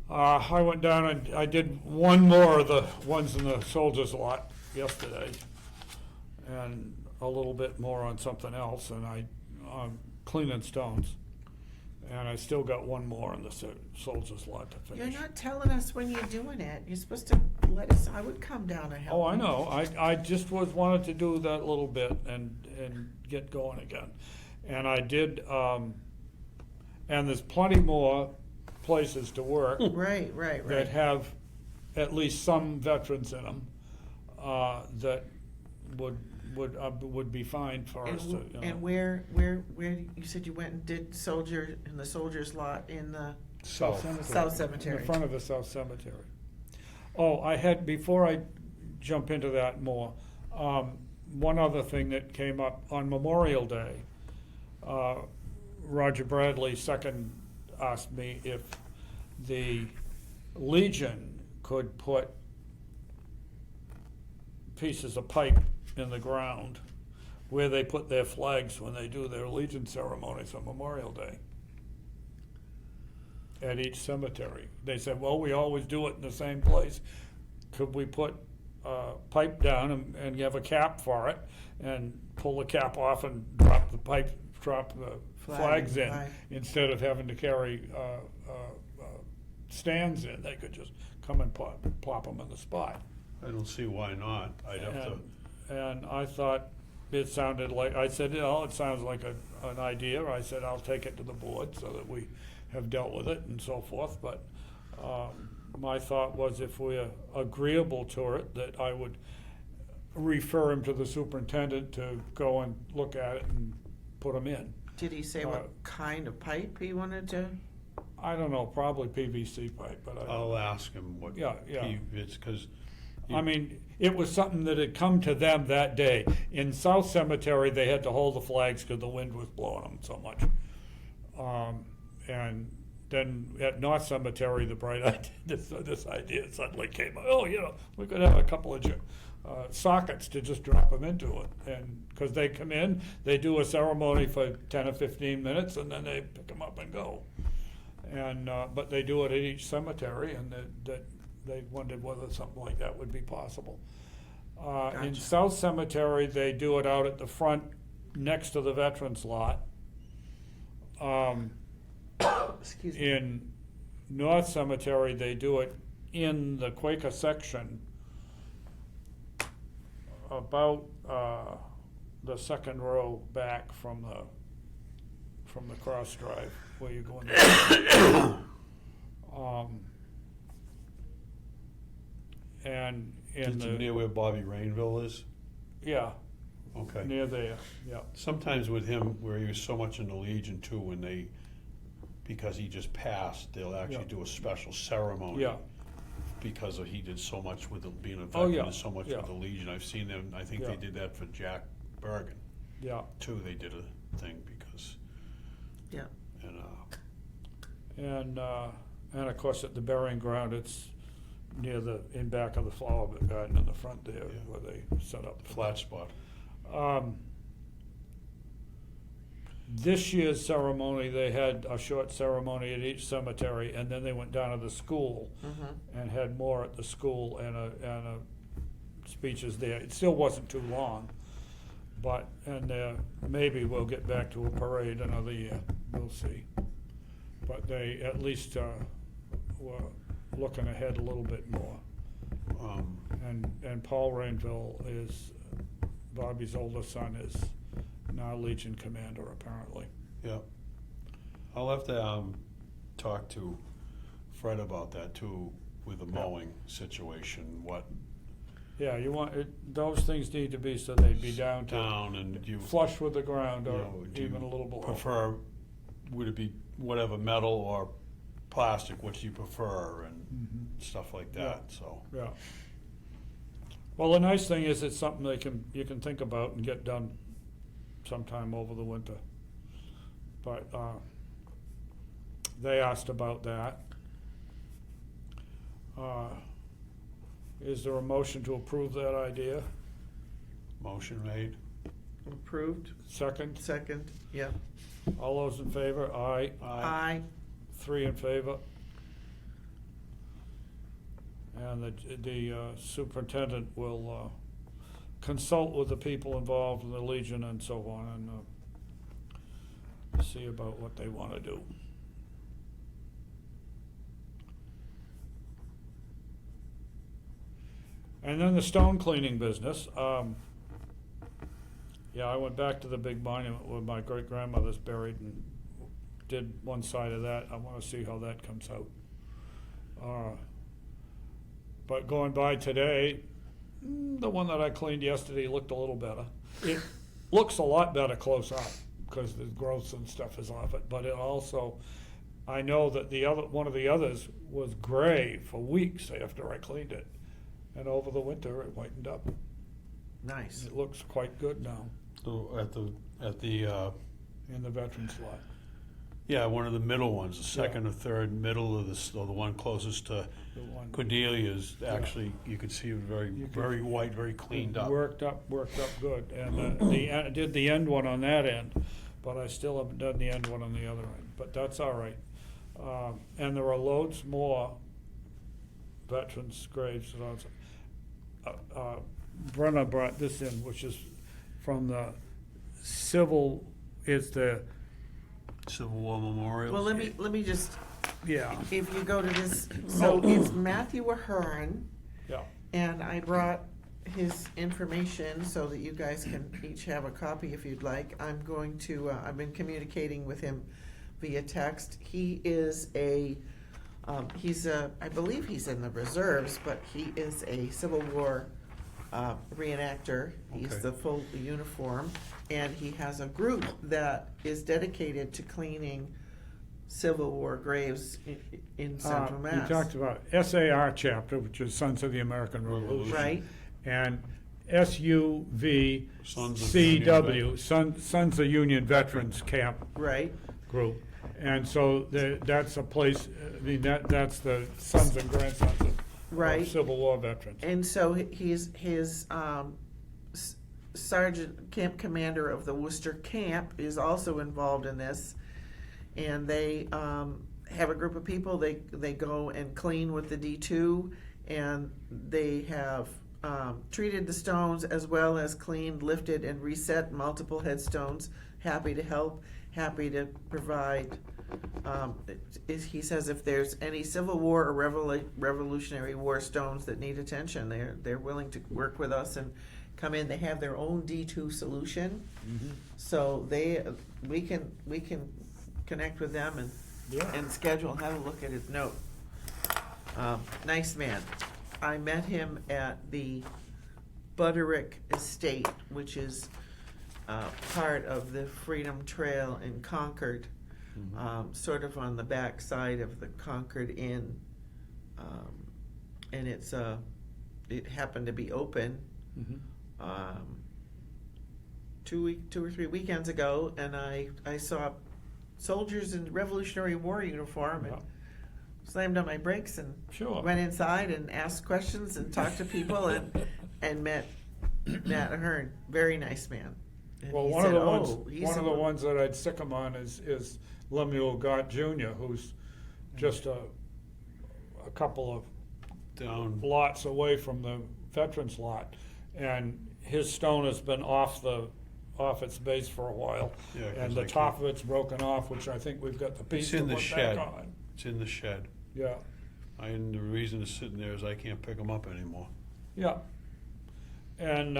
A: I went down and I did one more of the ones in the soldiers lot yesterday, and a little bit more on something else, and I'm cleaning stones. And I still got one more in the soldiers lot to
B: you're
A: finish.
B: not telling us when you're doing it, you're supposed to let us, I would come down and help.
A: Oh, I
B: you.
A: know, I just wanted to do that little bit and get going again. And I did, and there's plenty more places to work
B: Right, right,
A: that
B: right.
A: have at least some veterans in them, that would be fine for us to, you know.
B: And where, you said you went and did in the soldiers lot in the
C: South.
B: South
A: In
B: Cemetery?
A: the front of the South Cemetery. Oh, before I jump into that more, one other thing that came up on Memorial Day, Roger Bradley second asked me if the Legion could put pieces of pipe in the ground where they put their flags when they do their Legion ceremonies on Memorial Day at each cemetery. They said, well, we always do it in the same place. Could we put pipe down and you have a cap for it and pull the cap off and drop the flags in
B: Right.
A: instead of having to carry stands in? They could just come and plop them in the spot.
C: I don't see why not. I'd have to,
A: And I thought it sounded like, I said, it sounds like an idea. I said, I'll take it to the board so that we have dealt with it and so forth. But my thought was if we're agreeable to it, that I would refer him to the superintendent to go and look at it and put them in.
B: Did he say what kind of pipe he wanted to?
A: I don't know, probably PVC pipe, but I don't know.
C: I'll ask him what
A: Yeah, yeah.
C: it's because.
A: I mean, it was something that had come to them that day. In South Cemetery, they had to hold the flags because the wind was blowing them so much. And then at North Cemetery, the bright idea, this idea suddenly came up. Oh, we could have a couple of sockets to just drop them into it. And because they come in, they do a ceremony for 10 or 15 minutes, and then they pick them up and go. And but they do it at each cemetery, and that they wondered whether something like that would be possible. In
B: Gotcha.
A: South Cemetery, they do it out at the front next to the veterans lot.
B: Excuse me.
A: In North Cemetery, they do it in the Quaker section about the second row back from the cross drive where you go in. and in
C: Near
A: the,
C: where Bobby Rainville is?
A: yeah,
C: Okay.
A: near there, yeah.
C: Sometimes with him, where he was so much in the Legion too, when they, because he just passed, they'll actually
A: Yeah.
C: do a special ceremony.
A: Yeah.
C: Because he did so much with being a
A: Oh,
C: veteran
A: yeah,
C: and so much
A: yeah.
C: with the Legion. I've seen them, I think they
A: Yeah.
C: did that for Jack Bergen
A: Yeah,
C: too. They did a thing because,
B: Yeah,
C: and,
A: and of course, at the burying ground, it's near in back of the flower garden in the front there,
C: Yeah.
A: where they set up.
C: flat spot.
A: This year's ceremony, they had a short ceremony at each cemetery, and then they went down to the school and had more at the school and speeches there. It still wasn't too long, but, and maybe we'll get back to a parade another year, we'll see. But they at least were looking ahead a little bit more. And Paul Rainville is, Bobby's oldest son is now Legion commander, apparently.
C: Yeah. I'll have to, talk to Fred about that too, with the mowing situation, what
A: Yeah, you want, those things need to be so they'd be down
C: and you
A: flush with the ground,
C: you
A: or
C: know, do
A: even
C: you
A: a little below.
C: prefer, would it be whatever, metal or plastic, what you prefer, and
A: Mhm.
C: stuff like
A: Yeah.
C: that, so.
A: Yeah. Well, the nice thing is it's something you can think about and get done sometime over the winter. But, they asked about that. Is there a motion to approve that idea?
C: Motion made.
B: approved,
A: Second?
B: second, yeah.
A: All those in favor? Aye.
B: Aye.
A: 3 in favor. And the superintendent will consult with the people involved in the Legion and so on, and see about what they want to do. And then the stone cleaning business. Yeah, I went back to the big monument where my great-grandmother's buried and did one side of that. I want to see how that comes out. But going by today, the one that I cleaned yesterday looked a little better. It looks a lot better close up because the growth and stuff is off it. But it also, I know that one of the others was gray for weeks after I cleaned it. And over the winter, it whitened up.
B: Nice.
A: It looks quite good now
C: So at the,
A: in the veterans lot.
C: yeah, one of the middle ones, the second or third middle of the one closest to
A: The one
C: Cordelia's, actually, you could see it very,
A: You could-
C: very white, very cleaned up.
A: Worked up good. And I did the end one on that end, but I still haven't done the end one on the other end. But that's all right. And there are loads more veterans' graves. Brenna brought this in, which is from the it's the,
C: Civil War memorials.
B: Well, let me just,
A: yeah,
B: if you go to this, so it's Matthew Ahern,
A: yeah.
B: and I brought his information so that you guys can each have a copy if you'd like. I'm going to, I've been communicating with him via text. He is I believe he's in the reserves, but he is a Civil War reenactor. He's
C: Okay.
B: the full uniform, and he has a group that is dedicated to cleaning Civil War graves in Central Mass.
A: You talked about SAR chapter, which is Sons of the American Revolution.
B: Right.
A: And SUVCW,
C: Sons of Union
A: Sons of Union Veterans Camp
B: Right.
A: Group. And so that's a place, I mean, that's the sons and grandsons of
B: Right.
A: Civil War veterans.
B: And so his sergeant camp commander of the Worcester camp is also involved in this, and they have a group of people. They go and clean with the D2, and they have treated the stones as well as cleaned, lifted, and reset multiple headstones. Happy to help. Happy to provide. He says if there's any Civil War or Revolutionary War stones that need attention, they're willing to work with us and come in. They have their own D2 solution, so we can connect with them
A: Yeah.
B: and schedule. Have a look at his note. Nice man. I met him at the Butterick Estate, which is part of the Freedom Trail in Concord, sort of on the back side of the Concord Inn. And it happened to be open
A: Mhm.
B: 2 or 3 weekends ago, and I saw soldiers in Revolutionary War uniform and
A: Yeah.
B: slammed on my brakes and
A: Sure.
B: went inside and asked questions and talked to people and met Matt Ahern, very nice man. And
A: Well,
B: he
A: one of
B: said,
A: the ones,
B: "Oh, he's
A: one of
B: a-
A: the ones that I'd stick him on is Lemuel Gott Jr., who's just a couple of
C: Down,
A: lots away from the veterans lot, and his stone has been off its base for a while,
C: Yeah, 'cause
A: and the
C: I
A: top
C: can't-
A: of it's broken off, which I think we've got the piece
C: it's
A: to
C: in the
A: put
C: shed.
A: back on.
C: It's in the shed.
A: Yeah,
C: And the reason it's sitting there is I can't pick them up anymore.
A: yeah, and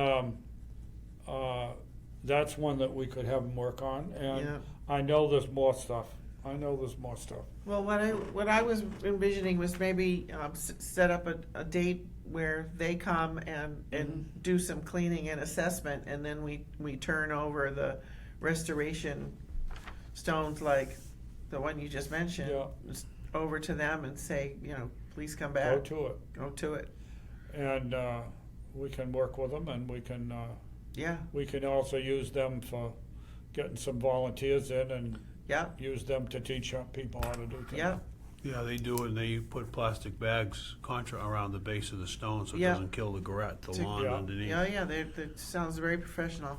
A: that's one that we could have him work on,
B: Yeah.
A: and I know there's more stuff.
B: Well, what I was envisioning was maybe set up a date where they come and do some cleaning and assessment, and then we turn over the restoration stones like the one you just mentioned,
A: Yeah.
B: over to them and say, please come
A: Go
B: back.
A: to it,
B: Go to it.
A: and we can work with them, and we can also use them for getting some volunteers in and
B: Yeah,
A: use them to teach people how to do things.
B: yeah,
C: Yeah, they do it, and they put plastic bags around the base of the stone so it
B: Yeah.
C: doesn't kill the lawn
A: Yeah.
C: underneath.
B: yeah. That sounds very professional.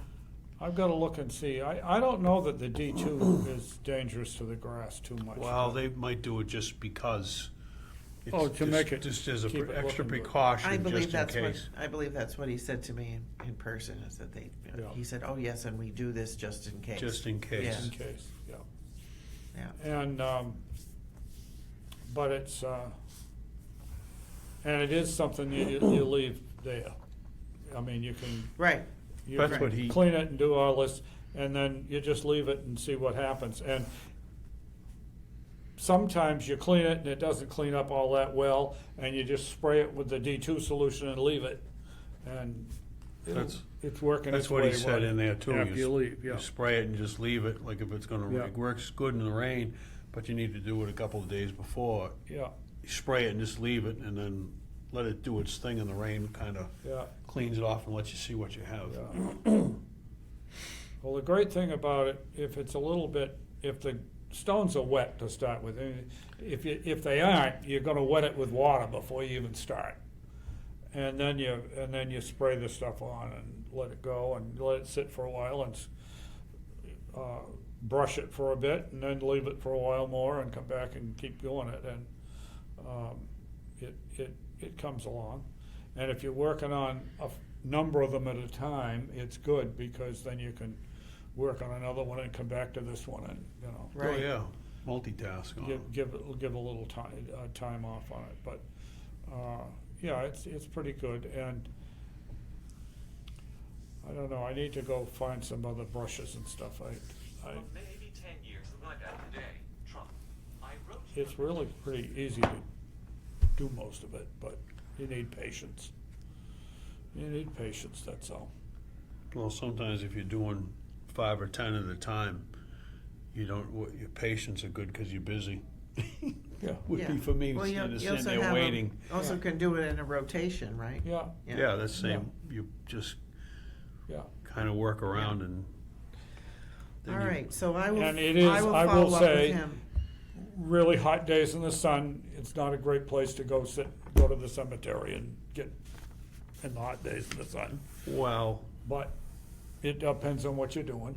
A: I've got to look and see. I don't know that the D2 is dangerous to the grass too much.
C: Well, they might do it just because. It's
A: Oh, to make it-
C: Just as an
A: keep it
C: extra
A: looking good.
C: precaution,
B: I believe
C: just in case.
B: that's what he said to me in person, is that
A: Yeah.
B: he said, "Oh, yes, and we do this just in case."
C: Just in case.
B: Yeah.
A: in case, yeah.
B: Yeah.
A: And, but it's, and it is something you leave there. I mean, you can,
B: Right,
A: you
C: That's
A: can
C: what he-
A: clean it and do all this, and then you just leave it and see what happens. And sometimes you clean it and it doesn't clean up all that well, and you just spray it with the D2 solution and leave it. And
C: That's-
A: it's working
C: That's
A: its
C: what
A: way
C: he said in there too.
A: after you leave, yeah.
C: You spray it and just leave it, like if it's gonna,
A: Yeah.
C: it works good in the rain, but you need to do it a couple of days before.
A: Yeah,
C: You spray it and just leave it, and then let it do its thing in the rain, kinda
A: yeah.
C: cleans it off and lets you see what you have.
A: Yeah. Well, the great thing about it, if it's a little bit, if the stones are wet to start with, if they aren't, you're gonna wet it with water before you even start. And then you spray the stuff on and let it go and let it sit for a while and brush it for a bit and then leave it for a while more and come back and keep doing it, and it comes along. And if you're working on a number of them at a time, it's good, because then you can work on another one and come back to this one and,
C: Oh,
B: right.
C: yeah, multitask on it.
A: give a little time off on it. But, yeah, it's pretty good, and I don't know, I need to go find some other brushes and stuff.
D: For maybe 10 years, something like that today, Trump, I wrote you
A: It's really pretty easy to do most of it, but you need patience. That's all.
C: Well, sometimes if you're doing 5 or 10 at a time, your patience are good because you're busy.
A: Yeah.
C: Would
B: Yeah.
C: be for me,
B: Well,
C: instead
B: you
C: of
B: also
C: sitting there
B: have 'em-
C: waiting.
B: Also
A: Yeah.
B: can do it in a rotation, right?
A: Yeah,
C: Yeah, that's same, you just
A: yeah.
C: kinda work around and. then
B: All
C: you-
B: right, so I will
A: And it is, I will
B: follow up with
A: say,
B: him.
A: really hot days in the sun, it's not a great place to go to the cemetery and get in the hot days in the sun.
C: Well,
A: But it depends on what you're doing.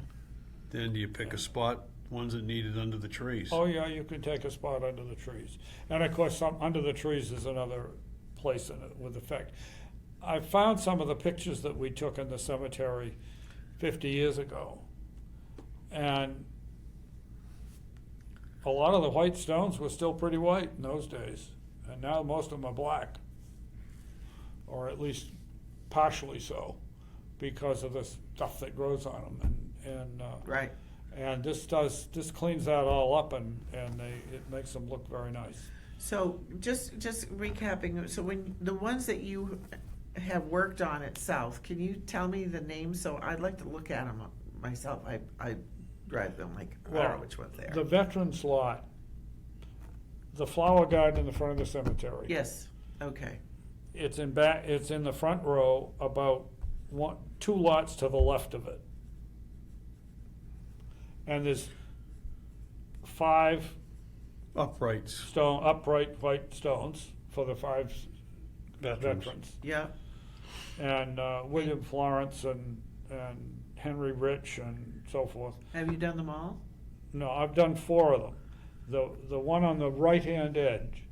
C: then do you pick a spot, ones that need it under the trees?
A: Oh, yeah, you can take a spot under the trees. And of course, under the trees is another place with effect. I found some of the pictures that we took in the cemetery 50 years ago. And a lot of the white stones were still pretty white in those days. And now most of them are black. Or at least partially so, because of the stuff that grows on them.
B: Right.
A: And this cleans that all up, and it makes them look very nice.
B: So just recapping, so when, the ones that you have worked on at South, can you tell me the names? So I'd like to look at them myself. I drive them like, I don't know
A: Well,
B: which ones they
A: The
B: are.
A: Veterans Lot, the flower garden in the front of the cemetery.
B: Yes, okay,
A: It's in the front row, about two lots to the left of it. And there's 5
C: Uprights,
A: upright white stones for the 5
C: veterans.
A: veterans.
B: yeah,
A: And William Florence and Henry Rich and so forth.
B: have you done them all?
A: No, I've done 4 of them. The one on the right-hand edge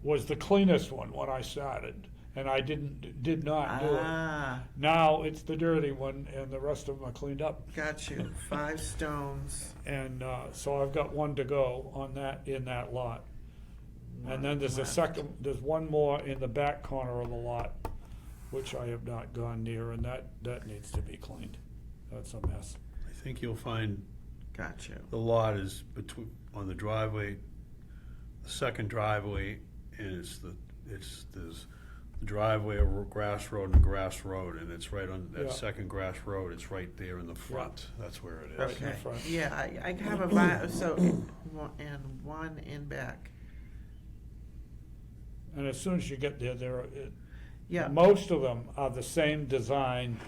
A: was the cleanest one when I started, and I did not do it.
B: Ah,
A: Now it's the dirty one, and the rest of them are cleaned up.
B: got you, 5 stones.
A: And so I've got 1 to go on that, in that lot. And then there's
B: Left.
A: there's one more in the back corner of the lot, which I have not gone near, and that needs to be cleaned. That's a mess.
C: I think you'll find
B: Got you.
C: the lot is between, on the driveway, the second driveway, and there's the driveway, a grass road and a grass road, and it's right on
A: Yeah.
C: that second grass road, it's right there in the front, that's where it is.
A: Right. in the
B: Okay,
A: front.
B: yeah, I have so, and 1 in back.
A: And as soon as you get there,
B: Yeah,
A: most of them are the same design,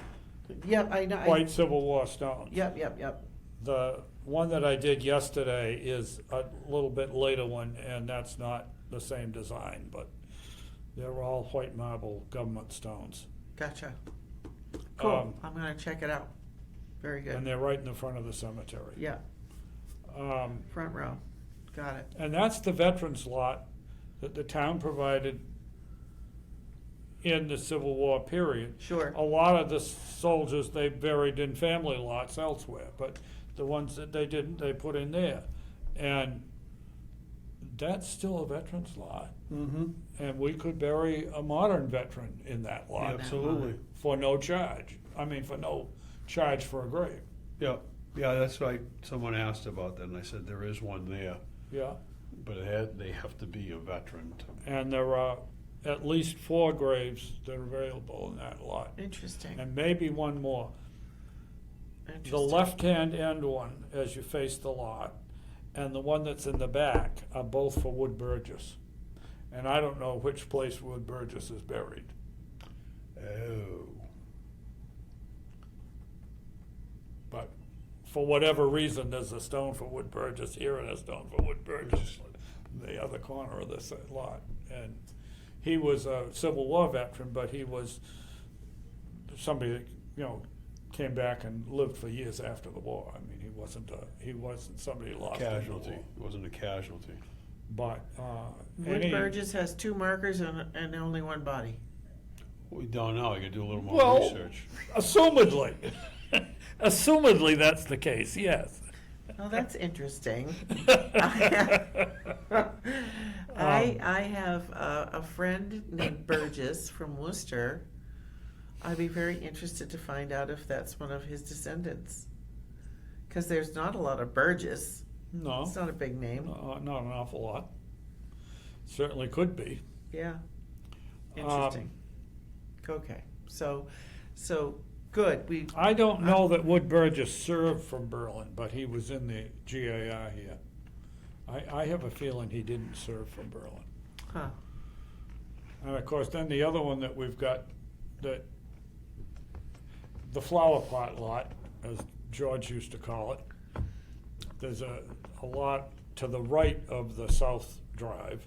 B: yep, I know.
A: white Civil War stones.
B: Yep.
A: The one that I did yesterday is a little bit later one, and that's not the same design, but they're all white marble government stones.
B: Gotcha. Cool,
A: Um,
B: I'm gonna check it out. Very
A: And
B: good.
A: they're right in the front of the cemetery.
B: Yeah,
A: Um,
B: front row. Got it.
A: And that's the veterans lot that the town provided in the Civil War period.
B: Sure.
A: A lot of the soldiers, they buried in family lots elsewhere, but the ones that they didn't, they put in there. And that's still a veterans lot.
C: Mm-hmm,
A: And we could bury a modern veteran in that lot
C: absolutely,
A: for no charge. I mean, for no charge for a grave.
C: yeah, that's right, someone asked about that, and I said there is one there,
A: Yeah.
C: but they have to be a veteran to.
A: And there are at least 4 graves that are available in that lot.
B: Interesting.
A: And maybe one more. The
B: Interesting.
A: left-hand end one, as you face the lot, and the one that's in the back are both for Wood Burgess. And I don't know which place Wood Burgess is buried.
C: Oh.
A: But for whatever reason, there's a stone for Wood Burgess here and a stone for Wood Burgess in the other corner of this lot. And he was a Civil War veteran, but he was somebody that, came back and lived for years after the war. I mean, he wasn't somebody lost in the
C: Casualty,
A: war.
C: it wasn't a casualty.
A: But,
B: Wood Burgess has 2 markers and only 1 body.
C: We don't know, you gotta do a little more
A: Well,
C: research.
A: assumedly, assumedly that's the case, yes.
B: Oh, that's interesting.
A: Um,
B: I have a friend named Burgess from Worcester. I'd be very interested to find out if that's one of his descendants. Because there's not a lot of Burgess.
A: No,
B: It's not a big name.
A: not an awful lot. Certainly could be.
B: Yeah. Interesting. Okay. So good.
A: I don't know that Wood Burgess served from Berlin, but he was in the GAR here. I have a feeling he didn't serve from Berlin.
B: Huh.
A: And of course, then the other one that we've got, the flower pot lot, as George used to call it. There's a lot to the right of the South Drive,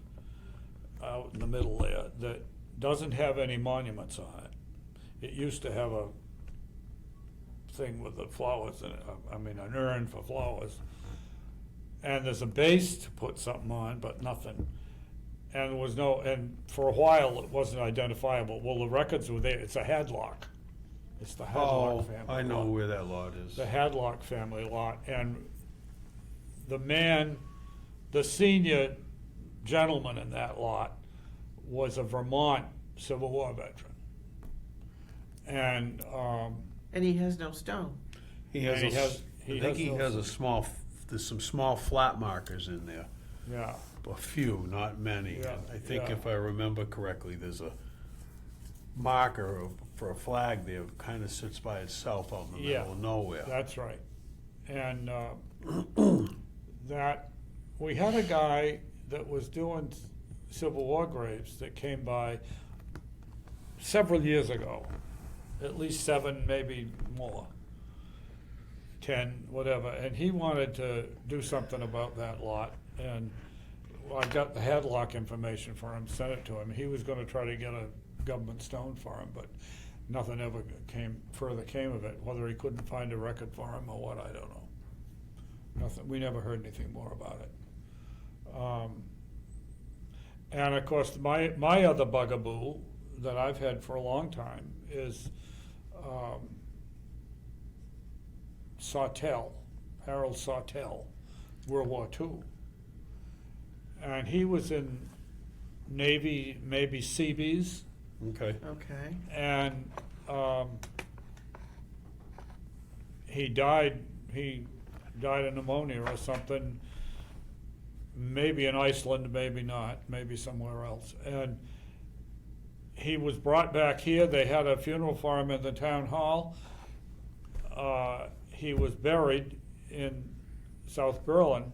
A: out in the middle there, that doesn't have any monuments on it. It used to have a thing with the flowers in it, an urn for flowers. And there's a base to put something on, but nothing. And and for a while it wasn't identifiable. Well, the records were there. It's a Hadlock. It's the Hadlock family.
C: I know
A: lot.
C: where that lot is.
A: The Hadlock family lot. And the senior gentleman in that lot was a Vermont Civil War veteran. And,
B: And he has no stone.
C: He has,
A: And
C: I think he has a small, there's some small flat markers in there.
A: yeah.
C: a few, not many.
A: Yeah,
C: I think
A: yeah.
C: if I remember correctly, there's a marker for a flag there, kind of sits by itself out in the
A: Yeah.
C: middle of nowhere.
A: That's right. And that, we had a guy that was doing Civil War graves that came by several years ago, at least 7, maybe more, 10, whatever, and he wanted to do something about that lot, and I got the Hadlock information for him, sent it to him. He was gonna try to get a government stone for him, but nothing ever further came of it, whether he couldn't find a record for him or what, I don't know. Nothing, we never heard anything more about it. And of course, my other bugaboo that I've had for a long time is Sawtell, Harold Sawtell, World War II. And he was in Navy, maybe Seabees,
C: Okay.
B: Okay.
A: and he died of pneumonia or something, maybe in Iceland, maybe not, maybe somewhere else. And he was brought back here. They had a funeral for him in the town hall. He was buried in South Berlin,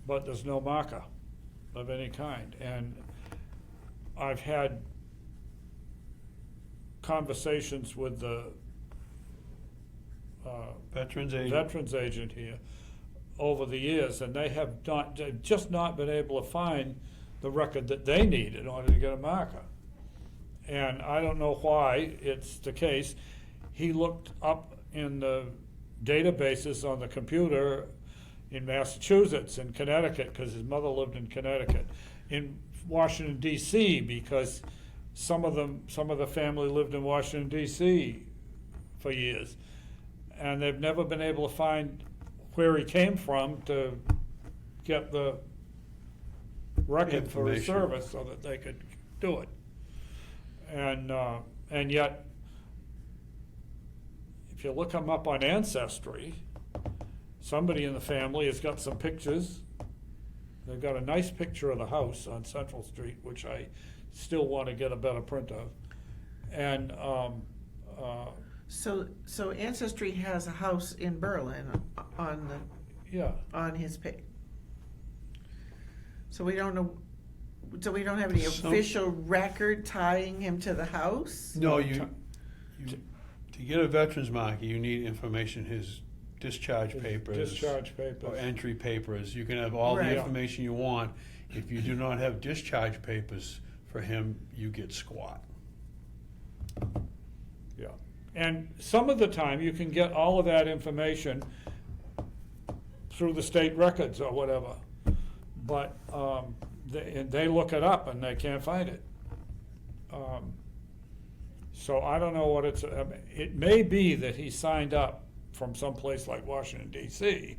A: but there's no marker of any kind. And I've had conversations with the
C: Veterans
A: agent here over the years, and they've just not been able to find the record that they need in order to get a marker. And I don't know why it's the case. He looked up in the databases on the computer in Massachusetts and Connecticut, because his mother lived in Connecticut, in Washington D.C., because some of the family lived in Washington D.C. for years, and they've never been able to find where he came from to get the record for his
C: Information.
A: service so that they could do it. And yet, if you look him up on Ancestry, somebody in the family has got some pictures. They've got a nice picture of the house on Central Street, which I still want to get a better print of. And
B: So Ancestry has a house in Berlin
A: yeah,
B: on his page. So we don't know, so we don't have any
C: Some-
B: official record tying him to the house?
C: No, to get a veterans marker, you need information, his discharge papers.
A: discharge
C: Or
A: papers.
C: entry papers. You can have all the
B: Right.
C: information you want. If you do not have discharge papers for him, you get squat.
A: Yeah, and some of the time, you can get all of that information through the state records or whatever, but they look it up and they can't find it. So I don't know what it may be that he signed up from someplace like Washington D.C.,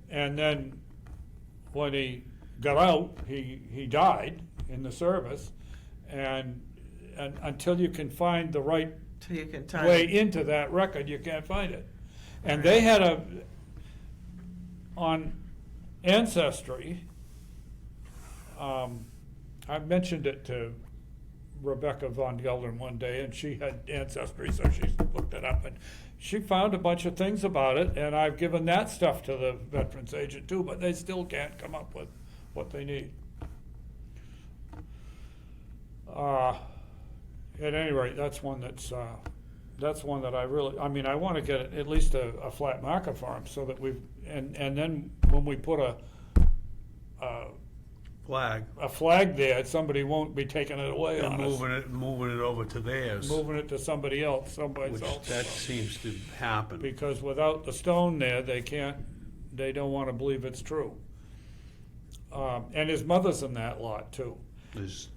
A: and then when he got out, he died in the service, and until you can find the right
B: Till you can tie
A: way
B: it.
A: into that record, you can't find it. And they had on Ancestry, I mentioned it to Rebecca Von Geldern one day, and she had Ancestry, so she looked it up, and she found a bunch of things about it, and I've given that stuff to the veterans agent too, but they still can't come up with what they need. At any rate, that's one that I really, I mean, I want to get at least a flat marker for him, so that and then when we put a
C: Flag.
A: there, somebody won't be taking it away
C: And
A: on us,
C: moving it over to theirs.
A: moving it to somebody else, someplace
C: Which
A: else.
C: that seems to happen.
A: Because without the stone there, they don't want to believe it's true. And his mother's in that lot too.
C: There's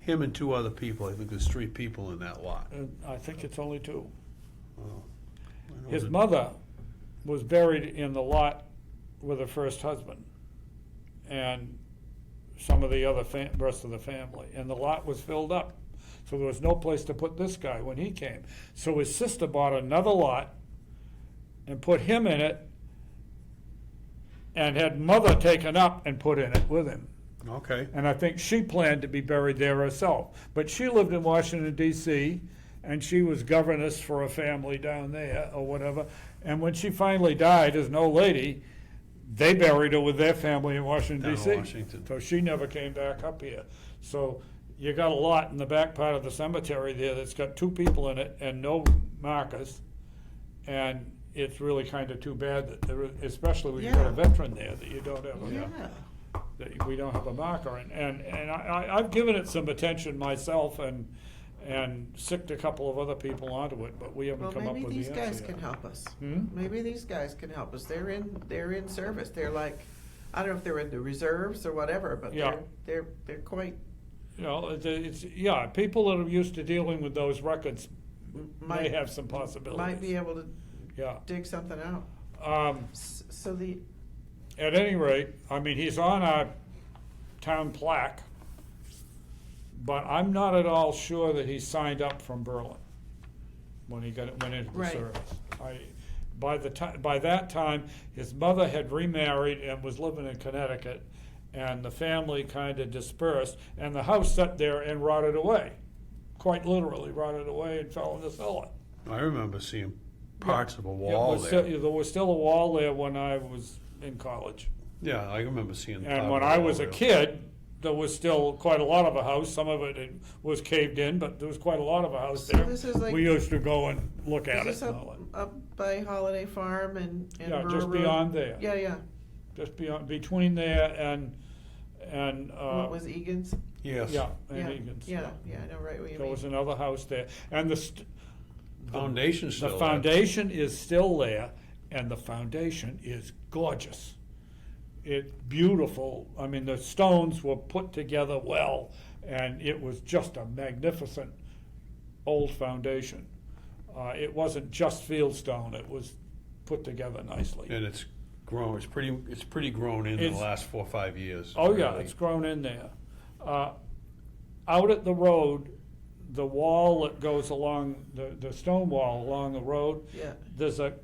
C: him and 2 other people. I think there's 3 people in that lot.
A: And I think it's only 2.
C: Oh, I know
A: His
C: that-
A: mother was buried in the lot with her first husband and some of the other rest of the family, and the lot was filled up. So there was no place to put this guy when he came. So his sister bought another lot and put him in it and had mother taken up and put in it with him.
C: Okay.
A: And I think she planned to be buried there herself. But she lived in Washington DC, and she was governess for a family down there or whatever. And when she finally died as an old lady, they buried her with their family in Washington
C: Down in
A: DC.
C: Washington.
A: So she never came back up here. So you got a lot in the back part of the cemetery there that's got 2 people in it and no markers. And it's really kind of too bad that there, especially when you've got a
B: Yeah.
A: veteran there, that you don't have
B: Yeah.
A: that we don't have a marker. And I've given it some attention myself and sicked a couple of other people onto it, but we haven't
B: Well,
A: come up
B: maybe
A: with the
B: these
A: answer
B: guys
A: yet.
B: can help us.
A: Hmm?
B: Maybe these guys can help us. They're in service. They're like, I don't know if they're in the reserves or whatever, but
A: Yeah.
B: they're quite,
A: You know, yeah, people that are used to dealing with those records may
B: might,
A: have some possibilities.
B: might be able to
A: Yeah.
B: dig something out. So the,
A: At any rate, I mean, he's on our town plaque, but I'm not at all sure that he signed up from Berlin when he went into the
B: Right.
A: service. By that time, his mother had remarried and was living in Connecticut, and the family kind of dispersed, and the house sat there and rotted away, quite literally rotted away and fell in the cellar.
C: I remember seeing parts of a
A: Yeah,
C: wall
A: was still-
C: there.
A: there was still a wall there when I was in college.
C: Yeah, I remember seeing. top
A: And
C: of
A: when
C: the
A: I
C: wall
A: was a
C: there.
A: kid, there was still quite a lot of a house. Some of it was caved in, but there was quite a lot of a house
B: So
A: there.
B: this is like-
A: We used to go and look at
B: is
A: it
B: this
A: and all
B: up,
A: that.
B: up by Holiday Farm and
A: Yeah,
B: Burr
A: just
B: Road?
A: beyond there.
B: Yeah, yeah.
A: Just beyond, between there and,
B: What was Egan's?
C: Yes.
A: yeah, and
B: Yeah,
A: Egan's.
B: yeah, yeah, I know right what you
A: There was
B: mean.
A: another house there. And the
C: Foundation's
A: the
C: still there.
A: foundation is still there, and the foundation is gorgeous. It's beautiful. I mean, the stones were put together well, and it was just a magnificent old foundation. It wasn't just fieldstone, it was put together nicely.
C: And it's grown, it's pretty grown in the
A: It's-
C: last 4 or 5 years.
A: Oh, yeah,
C: really.
A: it's grown in there. Out at the road, the wall that goes along, the stone wall along the road,
B: Yeah,
A: there's a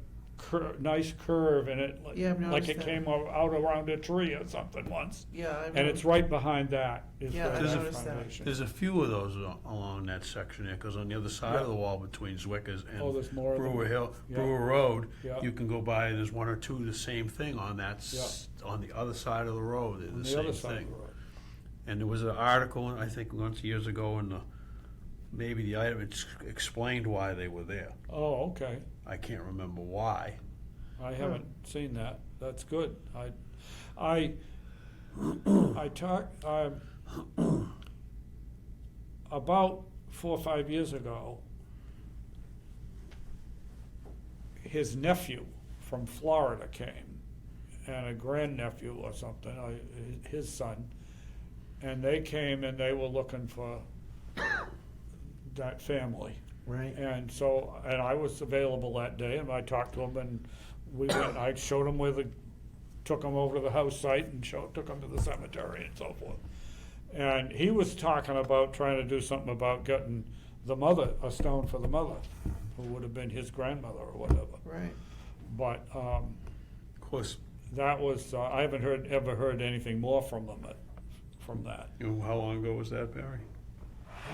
A: nice curve in it,
B: Yeah, I've
A: like
B: noticed
A: it
B: that.
A: came out around a tree or something once.
B: yeah. I've
A: And it's
B: known-
A: right behind that is
B: Yeah,
A: the
B: I
A: nice
B: noticed that.
A: foundation.
C: There's a few of those along that section there, because on the other side
A: Yeah.
C: of the wall between Zwickers
A: Oh, there's more
C: and
A: of them.
C: Brewer Hill,
A: Yeah.
C: Brewer Road,
A: Yeah.
C: you can go by, and there's 1 or 2 the same thing on that, on the other side of the road, they're
A: On
C: the
A: the other
C: same
A: side of
C: thing.
A: the road.
C: And there was an article, I think once years ago, in maybe the item explained why they were there.
A: Oh, okay.
C: I can't remember why.
A: I haven't seen that. That's good. I talked, about 4 or 5 years ago, his nephew from Florida came, and a grandnephew or something, his son, and they came and they were looking for that family.
B: Right.
A: And so, and I was available that day, and I talked to him, and we went, I showed him took him over to the house site and took him to the cemetery and so forth. And he was talking about trying to do something about getting the mother, a stone for the mother, who would have been his grandmother or whatever.
B: Right.
A: But,
C: Of course,
A: that was, I haven't ever heard anything more from them, from that.
C: you know, how long ago was that, Barry?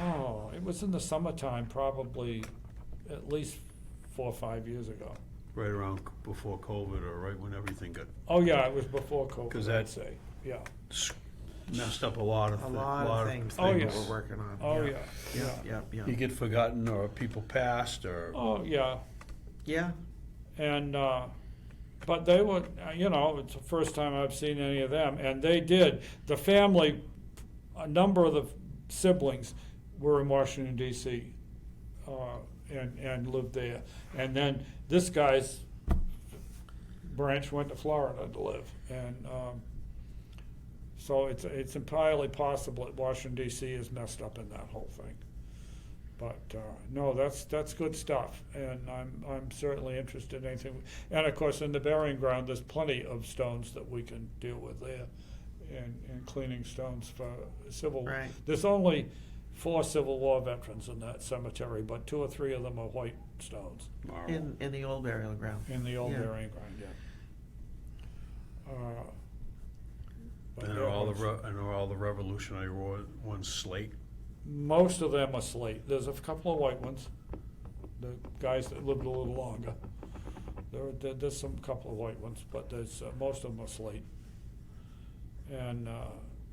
A: Oh, it was in the summertime, probably at least 4 or 5 years ago.
C: Right around before COVID, or right when everything got
A: Oh, yeah, it was before
C: 'Cause
A: COVID, I'd
C: that-
A: say, yeah.
C: messed up a lot of
B: A
C: things.
B: lot of things
A: Oh,
B: that
A: yes.
B: we're working on.
A: Oh, yeah,
B: Yeah,
A: yeah.
B: yeah, yeah.
C: You get forgotten, or people passed, or
A: Oh, yeah,
B: Yeah,
A: and, but they were, it's the first time I've seen any of them, and they did, the family, a number of the siblings were in Washington DC, and lived there. And then this guy's branch went to Florida to live, and, so it's entirely possible that Washington DC is messed up in that whole thing. But, no, that's good stuff, and I'm certainly interested in anything. And of course, in the burying ground, there's plenty of stones that we can deal with there, and cleaning stones for civil.
B: Right.
A: There's only 4 Civil War veterans in that cemetery, but 2 or 3 of them are white stones
C: marble.
B: in the old burial ground.
A: in the old
B: Yeah.
A: burying ground, but
C: And
A: that
C: are all
A: was-
C: the Revolutionary War ones slate?
A: Most of them are slate. There's a couple of white ones, the guys that lived a little longer. There's some couple of white ones, but there's, most of them are slate. And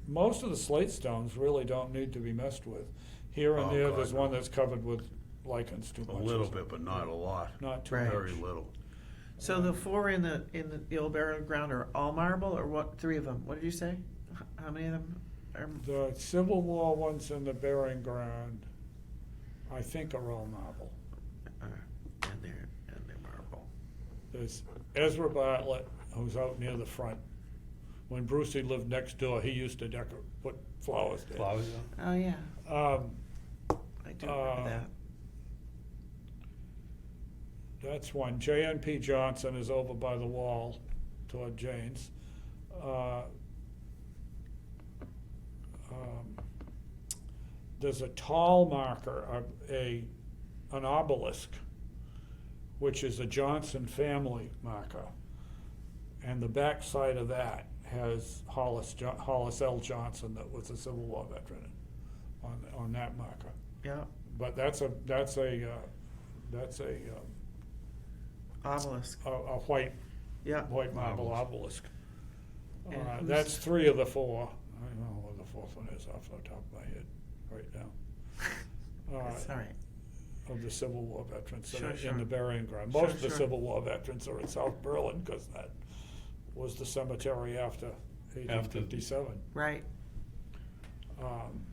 A: most of the slate stones really don't need to be messed with. Here and
C: Oh,
A: there,
C: God,
A: there's one
C: no.
A: that's covered with lichens too
C: A
A: much.
C: little bit, but not a lot.
A: Not too
B: Right.
A: much.
C: Very little.
B: So the four in the old burial ground are all marble, or what, three of them? What did you say? How many of them are?
A: The Civil War ones in the burying ground, I think are all marble.
B: And they're marble.
A: There's Ezra Bartlett, who's out near the front. When Brucey lived next door, he used to put flowers there.
C: Flowers?
B: Oh, yeah,
A: Um,
B: I do remember that.
A: That's one. J.N.P. Johnson is over by the wall toward Jane's. There's a tall marker, an obelisk, which is a Johnson family marker. And the back side of that has Hollis L. Johnson, that was a Civil War veteran, on that marker.
B: Yeah,
A: But that's a
B: obelisk,
A: white
B: yeah.
A: marble obelisk.
B: And who's-
A: That's three of the four. I don't know what the fourth one is off the top of my head right now.
B: That's all right.
A: Of the Civil War veterans that
B: Sure,
A: are
B: sure.
A: in the burying ground.
B: Sure,
A: Most of the
B: sure.
A: Civil War veterans are in South Berlin, because that was the cemetery after 1857.
B: Right. I'm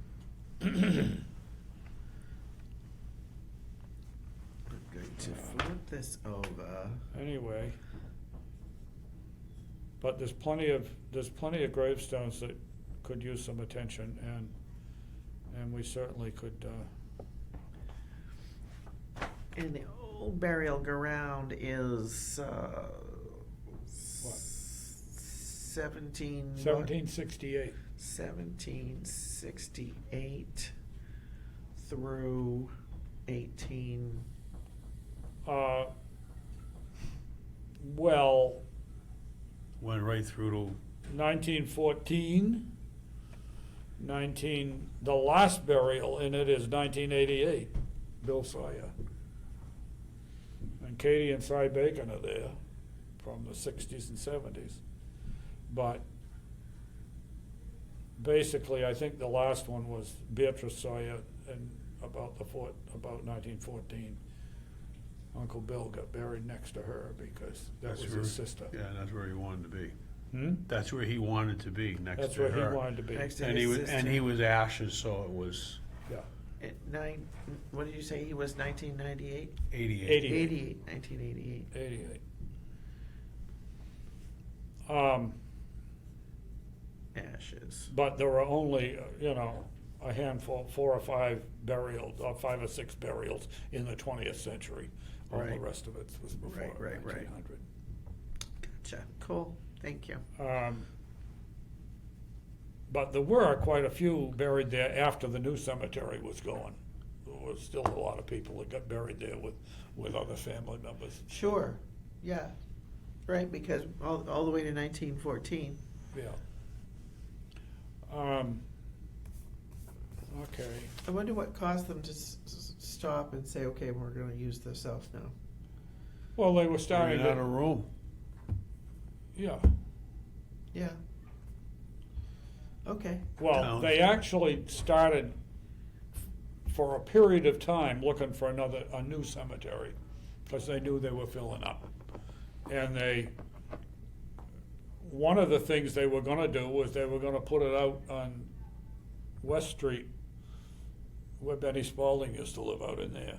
B: going to flip this over.
A: Anyway, but there's plenty of gravestones that could use some attention, and we certainly could,
B: And the old burial ground is,
A: What?
B: 1768
A: 1768.
B: through 18.
A: Well,
C: Went right through to
A: 1914, the last burial in it is 1988, Bill Sawyer. And Katie and Cy Bacon are there from the 60s and 70s. But basically, I think the last one was Beatrice Sawyer, and about 1914. Uncle Bill got buried next to her because that was his sister.
C: Yeah, that's where he wanted to be.
A: Hmm?
C: That's where he wanted to be, next
A: That's
C: to
A: where
C: her.
A: he wanted to be.
B: Next to
C: And
B: his
C: he was,
B: sister.
C: and he was ashes, so it was
A: Yeah.
B: What did you say? He was 1998?
C: 88.
A: 88.
B: 1988.
A: 88.
B: Ashes.
A: But there were only, a handful, 4 or 5 burials, or 5 or 6 burials in the 20th century. All the
B: Right.
A: rest of it was before
B: Right.
A: 1900.
B: Gotcha. Cool. Thank you.
A: But there were quite a few buried there after the new cemetery was going. There was still a lot of people that got buried there with other family members.
B: Sure. Yeah. Right, because all the way to 1914.
A: Yeah. Okay.
B: I wonder what caused them to stop and say, okay, we're going to use this house now.
A: Well, they were starting
C: Ran out of
A: to,
C: room.
A: yeah.
B: Yeah. Okay.
A: Well,
C: Towns.
A: they actually started for a period of time looking for a new cemetery, because they knew they were filling up. And one of the things they were gonna do was they were gonna put it out on West Street, where Benny Spaulding used to live, out in there.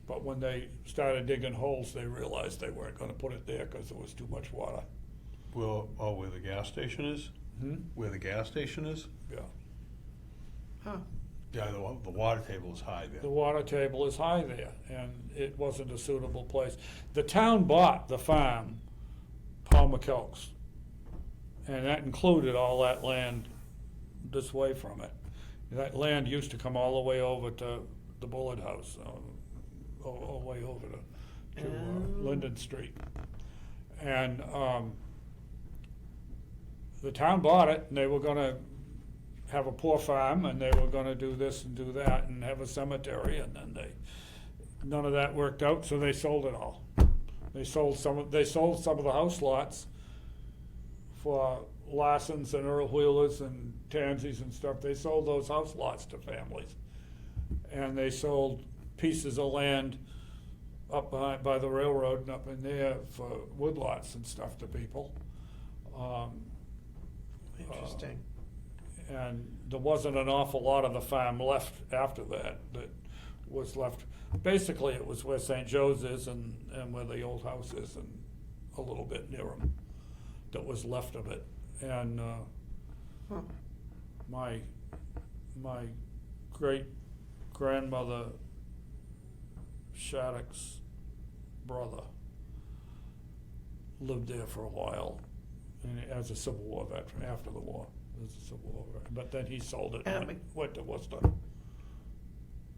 A: But when they started digging holes, they realized they weren't gonna put it there because there was too much water.
C: Well, where the gas station is? Where the gas station is?
A: Yeah.
B: Huh.
C: Yeah, the water table is high there.
A: The water table is high there, and it wasn't a suitable place. The town bought the farm, Paul McKelk's, and that included all that land this way from it. That land used to come all the way over to the Bullard House, all the way over to
B: Oh.
A: Linden Street. And the town bought it, and they were gonna have a poor farm, and they were gonna do this and do that, and have a cemetery, and then none of that worked out, so they sold it all. They sold some of the house lots for Larson's and Earl Wheelers and Tansies and stuff. They sold those house lots to families. And they sold pieces of land up by the railroad and up in there for woodlots and stuff to people.
B: Interesting.
A: And there wasn't an awful lot of the farm left after that was left. Basically, it was where St. Joe's is and where the old house is and a little bit near them that was left of it. And
B: Huh.
A: my great grandmother Shattuck's brother lived there for a while, and as a Civil War veteran, after the war, as a Civil War veteran. But then he sold it
B: And
A: and went to Worcester.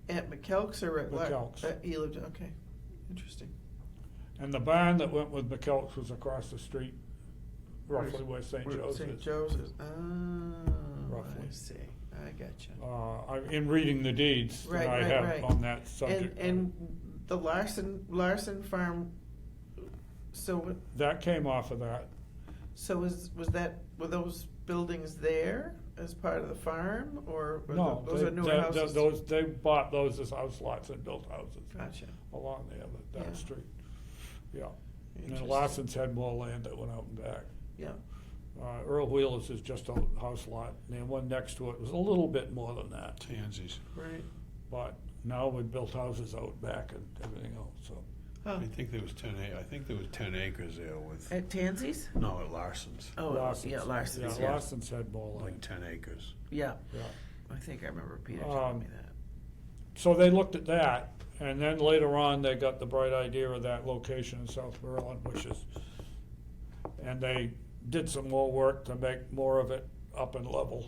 B: At McKelk's or at
A: McKelk's.
B: He lived, okay, interesting.
A: And the barn that went with McKelk's was across the street, roughly where St. Joe's
B: St.
A: is.
B: Joe's is, oh,
A: Roughly.
B: I see, I gotcha.
A: In reading the deeds that
B: Right,
A: I
B: right,
A: have
B: right.
A: on that subject.
B: And the Larson farm, so,
A: That came off of that.
B: so were those buildings there as part of the farm, or were
A: No,
B: those are newer houses?
A: they bought those as house lots and built houses
B: Gotcha,
A: along there, that
B: Yeah.
A: street. Yeah. And
B: interesting.
A: Larson's had more land that went out and back.
B: Yeah,
A: Earl Wheeler's is just a house lot, and the one next to it was a little bit more than that.
C: Tansies.
B: right.
A: But now we've built houses out back and everything else, so.
B: Huh.
C: I think there was 10 acres there with,
B: At Tansi's?
C: no, at Larson's,
B: Oh,
A: Larson's.
B: yeah, Larson's,
A: Yeah,
B: yeah.
A: Larson's had more
C: like
A: land,
C: 10 acres.
B: Yeah,
A: yeah.
B: I think I remember Peter telling me that.
A: So they looked at that, and then later on, they got the bright idea of that location in South Berlin, and they did some more work to make more of it up and level.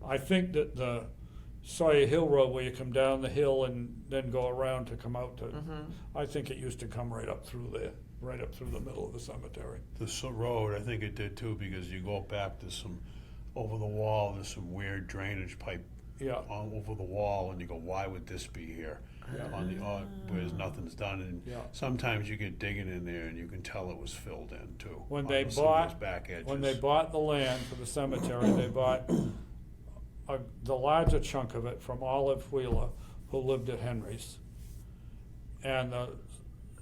A: I think that the Sawyer Hill Road, where you come down the hill and then go around to come out to,
B: Mhm.
A: I think it used to come right up through there, right up through the middle of the cemetery.
C: Road, I think it did too, because you go back to over the wall, there's some weird drainage pipe
A: Yeah,
C: over the wall, and you go, why would this be here?
A: Yeah.
C: Where nothing's done, and
A: Yeah.
C: sometimes you get digging in there and you can tell it was filled in too.
A: When
C: on
A: they
C: some of those
A: bought,
C: back edges.
A: when they bought the land for the cemetery, they bought the larger chunk of it from Olive Wheeler, who lived at Henry's. And the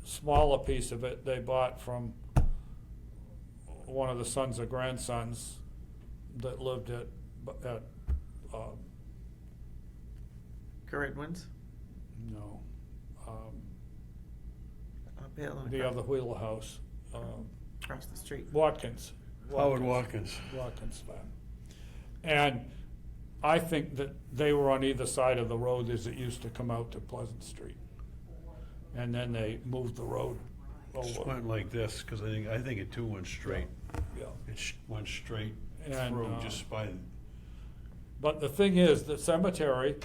A: smaller piece of it, they bought from one of the sons or grandsons that lived at,
B: Goodwin's,
A: no,
B: uphill and
A: the other Wheeler house,
B: across the street.
A: Watkins.
C: Howard Watkins.
A: Watkins farm. And I think that they were on either side of the road as it used to come out to Pleasant Street. And then they moved the road
C: Just
A: over.
C: went like this, because I think it too went straight.
A: Yeah.
C: Went straight
A: And,
C: through, just by,
A: But the thing is, the cemetery,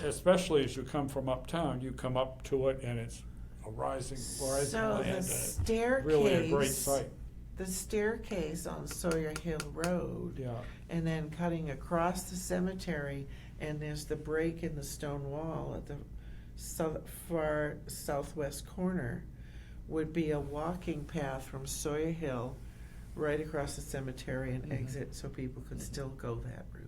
A: especially as you come from uptown, you come up to it and it's a rising
B: So
A: land.
B: the
A: and it's
B: staircase.
A: really a great sight.
B: The staircase on Sawyer Hill Road.
A: Yeah,
B: And then cutting across the cemetery, and there's the break in the stone wall at the far southwest corner, would be a walking path from Sawyer Hill right across the cemetery and
A: Mhm.
B: exit, so people could still go that route.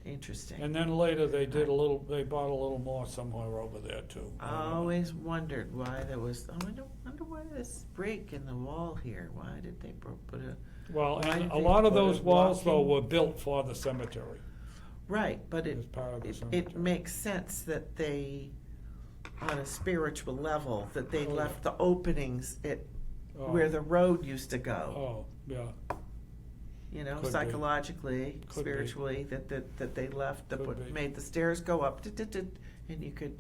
B: Interesting.
A: and then later they bought a little more somewhere over there too.
B: I always wondered why there was, I wonder why this break in the wall here, why did they put a,
A: Well,
B: why
A: and
B: did
A: a
B: they
A: lot of
B: put a
A: those walls though
B: walking-
A: were built for the cemetery,
B: right, but
A: as part of the
B: it
A: cemetery.
B: makes sense that they, on a spiritual level, that they
A: Oh, yeah.
B: left the openings at
A: Oh.
B: where the road used to go.
A: Oh, yeah,
B: You know,
A: Could be.
B: psychologically,
A: Could be.
B: spiritually, that they left,
A: Could be.
B: made the stairs go up, and you could,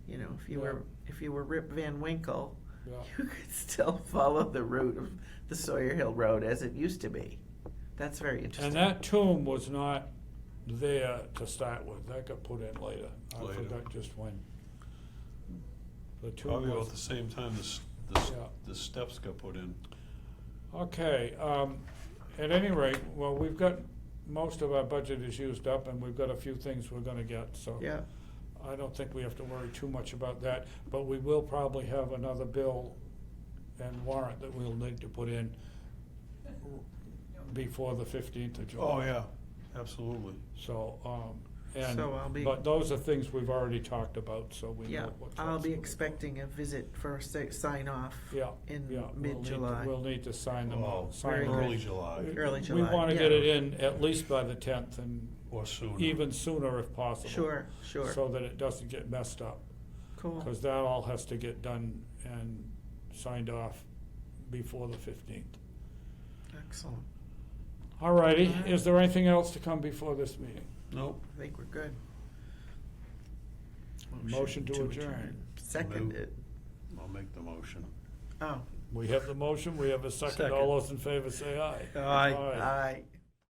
B: you know,
A: Yeah.
B: if you were Rip Van Winkle,
A: yeah.
B: you could still follow the route of the Sawyer Hill Road as it used to be. That's very interesting.
A: And that tomb was not there to start with, that got put in later. I
C: Later.
A: forgot just when. The tomb
C: probably about
A: was,
C: the same time
A: Yeah.
C: the steps got put in.
A: Okay, at any rate, well, we've got, most of our budget is used up, and we've got a few things we're gonna get, so.
B: Yeah,
A: I don't think we have to worry too much about that, but we will probably have another bill and warrant that we'll need to put in before the 15th of July.
C: Oh, yeah, absolutely.
A: So, and,
B: So I'll be-
A: but those are things we've already talked about, so we
B: yeah,
A: know what's.
B: I'll be expecting a visit for a sign off
A: Yeah,
B: in
A: yeah.
B: mid-July.
A: We'll need to sign them
C: Oh,
A: out. sign
B: very
A: them.
B: good.
C: early July
B: Early
A: We
B: July,
A: wanna
B: yeah.
A: get it in at least by the 10th, and
C: or sooner.
A: even sooner if possible.
B: Sure, sure,
A: So that it doesn't get messed up.
B: cool.
A: Because that all has to get done and signed off before the 15th.
B: Excellent.
A: All righty,
B: All right.
A: is there anything else to come before this meeting?
C: Nope.
B: I think we're good.
A: Motion to adjourn.
B: Seconded.
C: I'll make the motion.
B: Oh,
A: We have the motion, we have a second.
C: Second.
A: All those in favor say aye.
C: Aye.
B: aye.